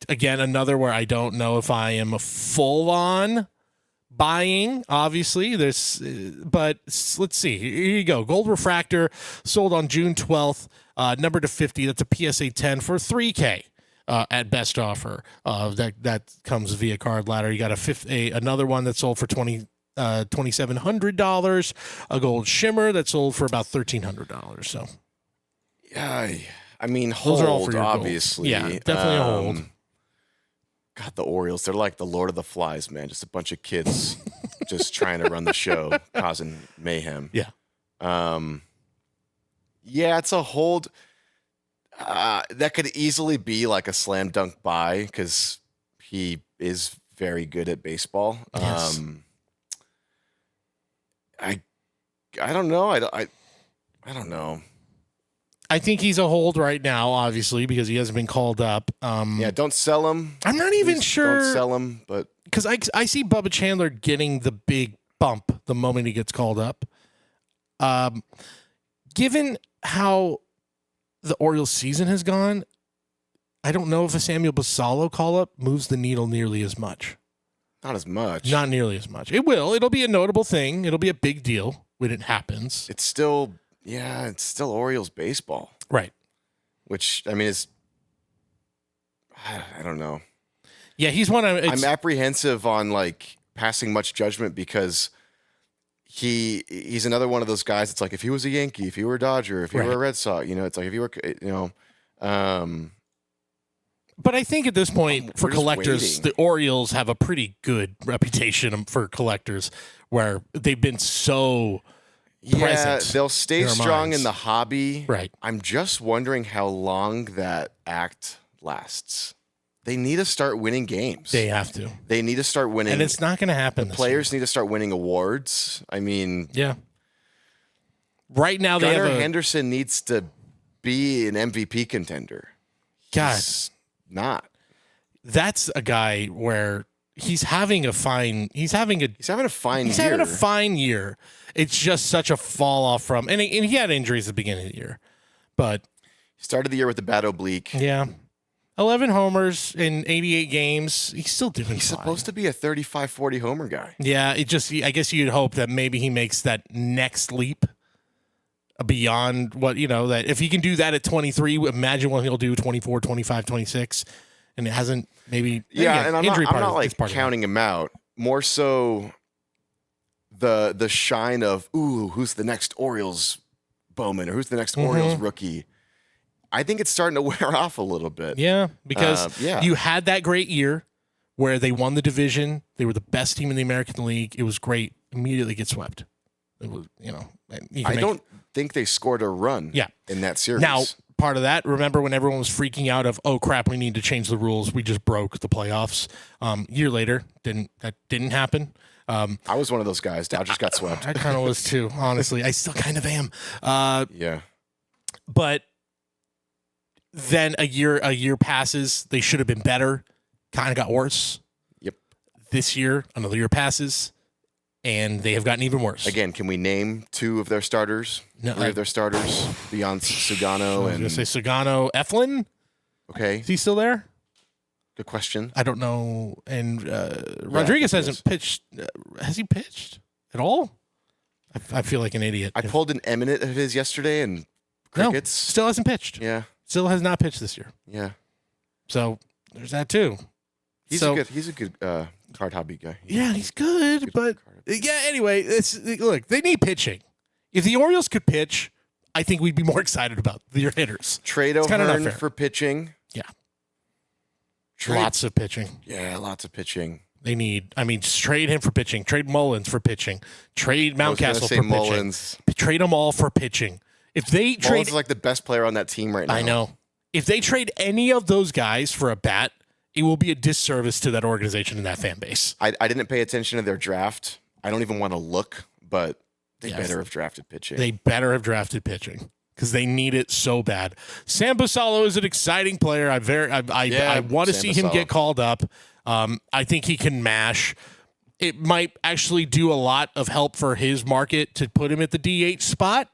Again, another where I don't know if I am a full-on buying, obviously. But let's see. Here you go. Gold Refractor sold on June 12th, number to 50. That's a PSA 10 for $3K. At best offer, that comes via card ladder. You got another one that sold for $2,700. A gold shimmer that sold for about $1,300. So, yeah, I mean, those are all hold, for your obviously. Gold. Yeah, definitely a hold. God, the Orioles, they're like the Lord of the Flies, man. Just a bunch of kids just trying to run the show, causing mayhem. Yeah. Yeah, it's a hold. That could easily be like a slam dunk buy because he is very good at baseball. Yes. I don't know. I don't know. I think he's a hold right now, obviously, because he hasn't been called up. Yeah, don't sell him. I'm not even sure. Don't sell him, but because I see Bubba Chandler getting the big bump the moment he gets called up. Given how the Orioles season has gone, I don't know if a Samuel Basallo call-up moves the needle nearly as much. Not as much. Not nearly as much. It will. It'll be a notable thing. It'll be a big deal when it happens. It's still Orioles baseball. Right. Which, I mean, I don't know. Yeah, he's one. I'm apprehensive on, like, passing much judgment because he's another one of those guys. It's like if he was a Yankee, if he were a Dodger, if he were a Red Sox, it's like if he were, But I think at this point, for collectors, the Orioles have a pretty good reputation for collectors, where they've been so present. They'll stay strong in the hobby. Right. I'm just wondering how long that act lasts. They need to start winning games. They have to. They need to start winning. And it's not going to happen. The players need to start winning awards. I mean, yeah. Right now, Gunnar Henderson needs to be an MVP contender. God, he's not. That's a guy where he's having a fine year. It's just such a fall off from, and he had injuries at the beginning of the year, but he started the year with a bad oblique. Yeah. 11 homers in 88 games. He's still doing He's supposed to be a 35-40 homer guy. Yeah, I guess you'd hope that maybe he makes that next leap beyond what, that if he can do that at 23, imagine what he'll do 24, 25, 26. And it hasn't maybe. Yeah, and I'm not like counting him out. More so the shine of, who's the next Orioles Bowman or who's the next Orioles rookie? I think it's starting to wear off a little bit. Yeah, because you had that great year where they won the division. They were the best team in the American League. It was great. Immediately get swept. It was, I don't think they scored a run in that series. Now, part of that, remember when everyone was freaking out of, oh, crap, we need to change the rules. We just broke the playoffs. Year later, that didn't happen. I was one of those guys. Dodgers got swept. I kind of was too, honestly. I still kind of am. Yeah. But then a year passes. They should have been better. Kind of got worse. Yep. This year, another year passes, and they have gotten even worse. Again, can we name two of their starters? No, three of their starters beyond Sugano? I was going to say Sugano. Eflin? Okay. Is he still there? Good question. I don't know. And Rodriguez hasn't pitched. Has he pitched at all? I feel like an idiot. I pulled an eminent of his yesterday and crickets. No, still hasn't pitched. Yeah. Still has not pitched this year. Yeah. So there's that too. He's a good card hobby guy. He's good, but anyway, look, they need pitching. If the Orioles could pitch, I think we'd be more excited about their hitters. Trade O'Hearn for pitching. Yeah. Lots of pitching. Yeah, lots of pitching. They need, just trade him for pitching. Trade Mullins for pitching. Trade Mountcastle for Mullins. pitching. Trade them all for pitching. If they trade, Mullins is like the best player on that team right now. I know. If they trade any of those guys for a bat, it will be a disservice to that organization and that fan base. I didn't pay attention to their draft. I don't even want to look, but they better have drafted pitching. They better have drafted pitching because they need it so bad. Sam Basallo is an exciting player. I want to see him get called up. I think he can mash. It might actually do a lot of help for his market to put him at the DH spot,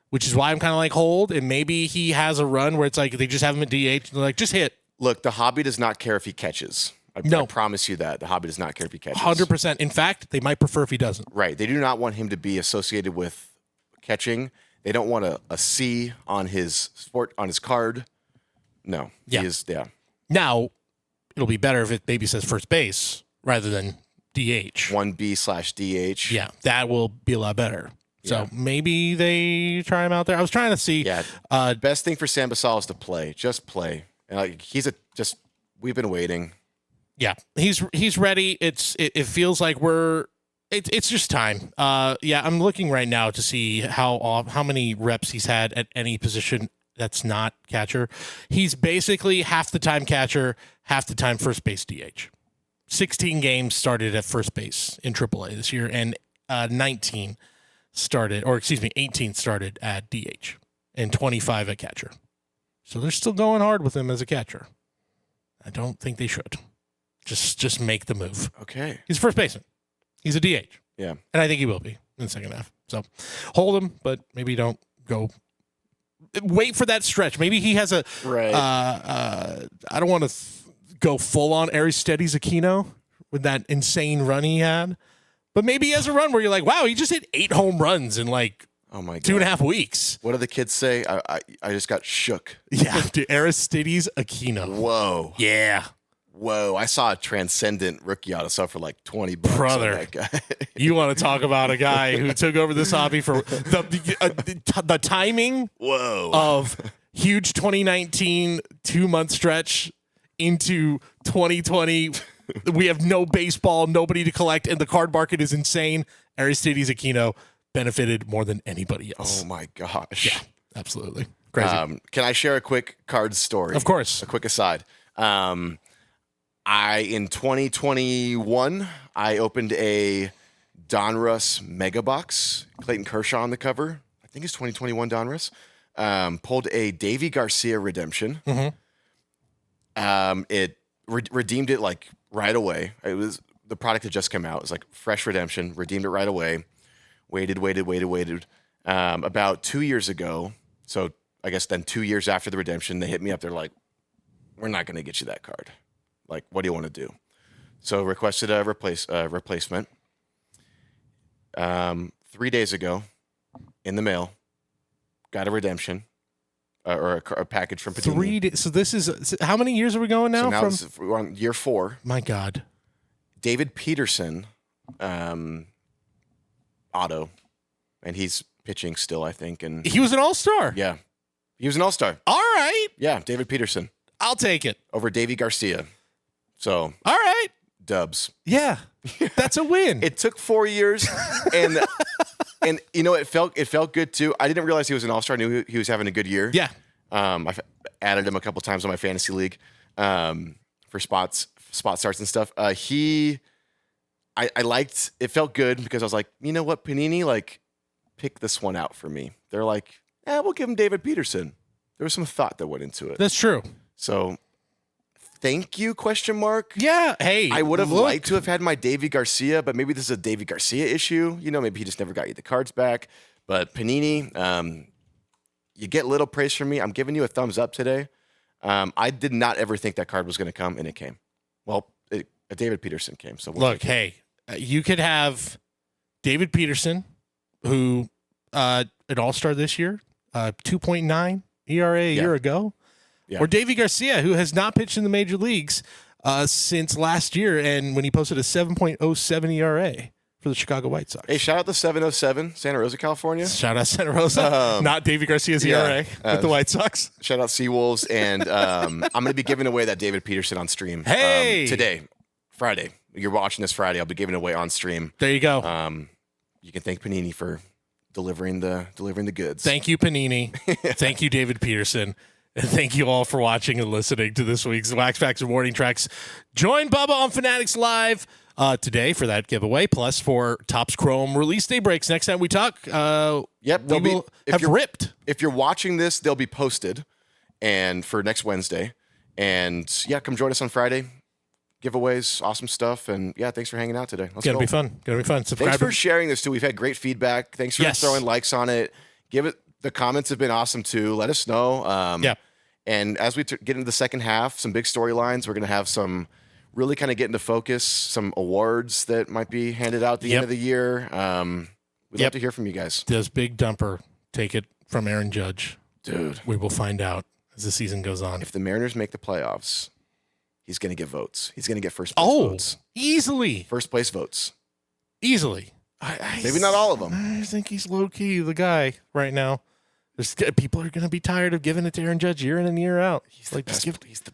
which is why I'm kind of like hold. And maybe he has a run where it's like they just have him at DH and they're like, just hit. Look, the hobby does not care if he catches. I promise you that. The hobby does not care if he catches. 100%. In fact, they might prefer if he doesn't. Right. They do not want him to be associated with catching. They don't want a C on his card. No. Yeah. Now, it'll be better if it maybe says first base rather than DH. 1B/DH. Yeah, that will be a lot better. So maybe they try him out there. I was trying to see. Yeah. Best thing for Sam Basallo is to play. Just play. And we've been waiting. Yeah, he's ready. It feels like it's just time. I'm looking right now to see how many reps he's had at any position that's not catcher. He's basically half the time catcher, half the time first base DH. 16 games started at first base in AAA this year, and 18 started at DH, and 25 at catcher. So they're still going hard with him as a catcher. I don't think they should. Just make the move. Okay. He's a first baseman. He's a DH. Yeah. And I think he will be in the second half. So hold him, but maybe don't go. Wait for that stretch. Maybe he has a. Right. I don't want to go full on Aristides Aquino with that insane run he had, but maybe he has a run where you're like, wow, he just hit 8 home runs in like. Oh my God. 2.5 weeks. What do the kids say? I just got shook. Yeah, dude, Aristides Aquino. Whoa. Yeah. Whoa. I saw a transcendent rookie auto sell for like $20. Brother, that guy. You want to talk about a guy who took over this hobby for the timing of huge 2019 2-month stretch into 2020. We have no baseball, nobody to collect, and the card market is insane. Aristides Aquino benefited more than anybody else. Oh my gosh. Yeah, absolutely. Crazy. Can I share a quick card story? Of course. A quick aside. In 2021, I opened a Donruss Mega Box. Clayton Kershaw on the cover. I think it's 2021 Donruss. Pulled a Davy Garcia redemption. Mm-hmm. It redeemed it like right away. The product had just come out. It was like fresh redemption. Redeemed it right away. Waited. About 2 years ago, so I guess then 2 years after the redemption, they hit me up. They're like, we're not going to get you that card. Like, what do you want to do? So requested a replacement. 3 days ago, in the mail, got a redemption or a package from Panini. 3 days. So this is how many years are we going now? So now we're on year 4. My God. David Peterson. Auto, and he's pitching still, I think. And he was an all-star. Yeah, he was an all-star. All right. Yeah, David Peterson. I'll take it over Davy Garcia. So all right, dubs. Yeah, that's a win. It took 4 years, and you know it felt good too. I didn't realize he was an all-star. I knew he was having a good year. Yeah. I've added him a couple times on my fantasy league for spot starts and stuff. I liked it. Felt good because I was like, you know what, Panini, like, pick this one out for me. They're like, we'll give him David Peterson. There was some thought that went into it. That's true. So, thank you? ? Yeah. Hey, I would have liked to have had my Davy Garcia, but maybe this is a Davy Garcia issue. You know, maybe he just never got you the cards back. But Panini, you get little praise from me. I'm giving you a thumbs up today. I did not ever think that card was going to come, and it came. Well, a David Peterson came. So look, hey. You could have David Peterson, who an all-star this year, 2.9 ERA a year ago, or Davy Garcia, who has not pitched in the major leagues since last year, and when he posted a 7.07 ERA for the Chicago White Sox. Hey, shout out to 707, Santa Rosa, California. Shout out Santa Rosa, not Davy Garcia's ERA with the White Sox. Shout out Seawolves, and I'm going to be giving away that David Peterson on stream today. Friday. you're watching this Friday, I'll be giving it away on stream. There you go. You can thank Panini for delivering the goods. Thank you, Panini. Thank you, David Peterson. And thank you all for watching and listening to this week's Wax Facts and Warning Tracks. Join Bubba on Fanatics Live today for that giveaway, plus for Topps Chrome release day breaks. Next time we talk, they'll be ripped. If you're watching this, they'll be posted and for next Wednesday. And come join us on Friday. Giveaways, awesome stuff, and thanks for hanging out today. Let's Gonna be fun. Subscribe. Thanks for sharing this too. We've had great feedback. Thanks for throwing likes on it. The comments have been awesome too. Let us know. And as we get into the second half, some big storylines. We're gonna have some really kind of get into focus. Some awards that might be handed out at the end of the year. We'd love to hear from you guys. Does Big Dumper take it from Aaron Judge? Dude, we will find out as the season goes on. If the Mariners make the playoffs, he's going to get votes. He's going to get first place votes. Easily. First place votes. Easily. Maybe not all of them. I think he's low-key the guy right now. People are going to be tired of giving it to Aaron Judge year in and year out. He's the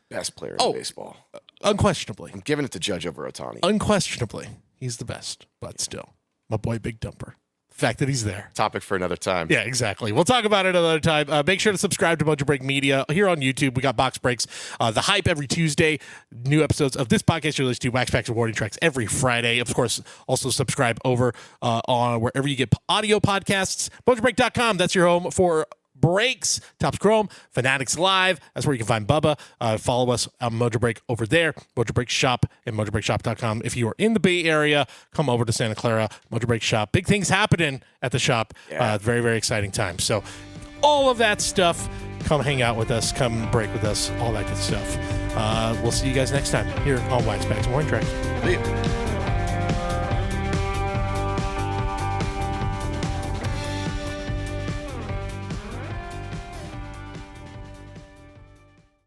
best player in baseball. Unquestionably. I'm giving it to Judge over Ohtani. Unquestionably. He's the best. But still, my boy Big Dumper. The fact that he's there. Topic for another time. Yeah, exactly. We'll talk about it another time. Make sure to subscribe to Mojobreak Media here on YouTube. We got Box Breaks, The Hype every Tuesday. New episodes of this podcast are released to Wax Facts and Warning Tracks every Friday. Of course, also subscribe over on wherever you get audio podcasts. Mojobreak.com. That's your home for breaks. Topps Chrome, Fanatics Live. That's where you can find Bubba. Follow us on Mojobreak over there. Mojobreak Shop and MojobreakShop.com. If you are in the Bay Area, come over to Santa Clara, Mojobreak Shop. Big things happening at the shop. Very, very exciting time. So all of that stuff, come hang out with us. Come break with us. All that good stuff. We'll see you guys next time here on Wax Facts and Warning Tracks. See you.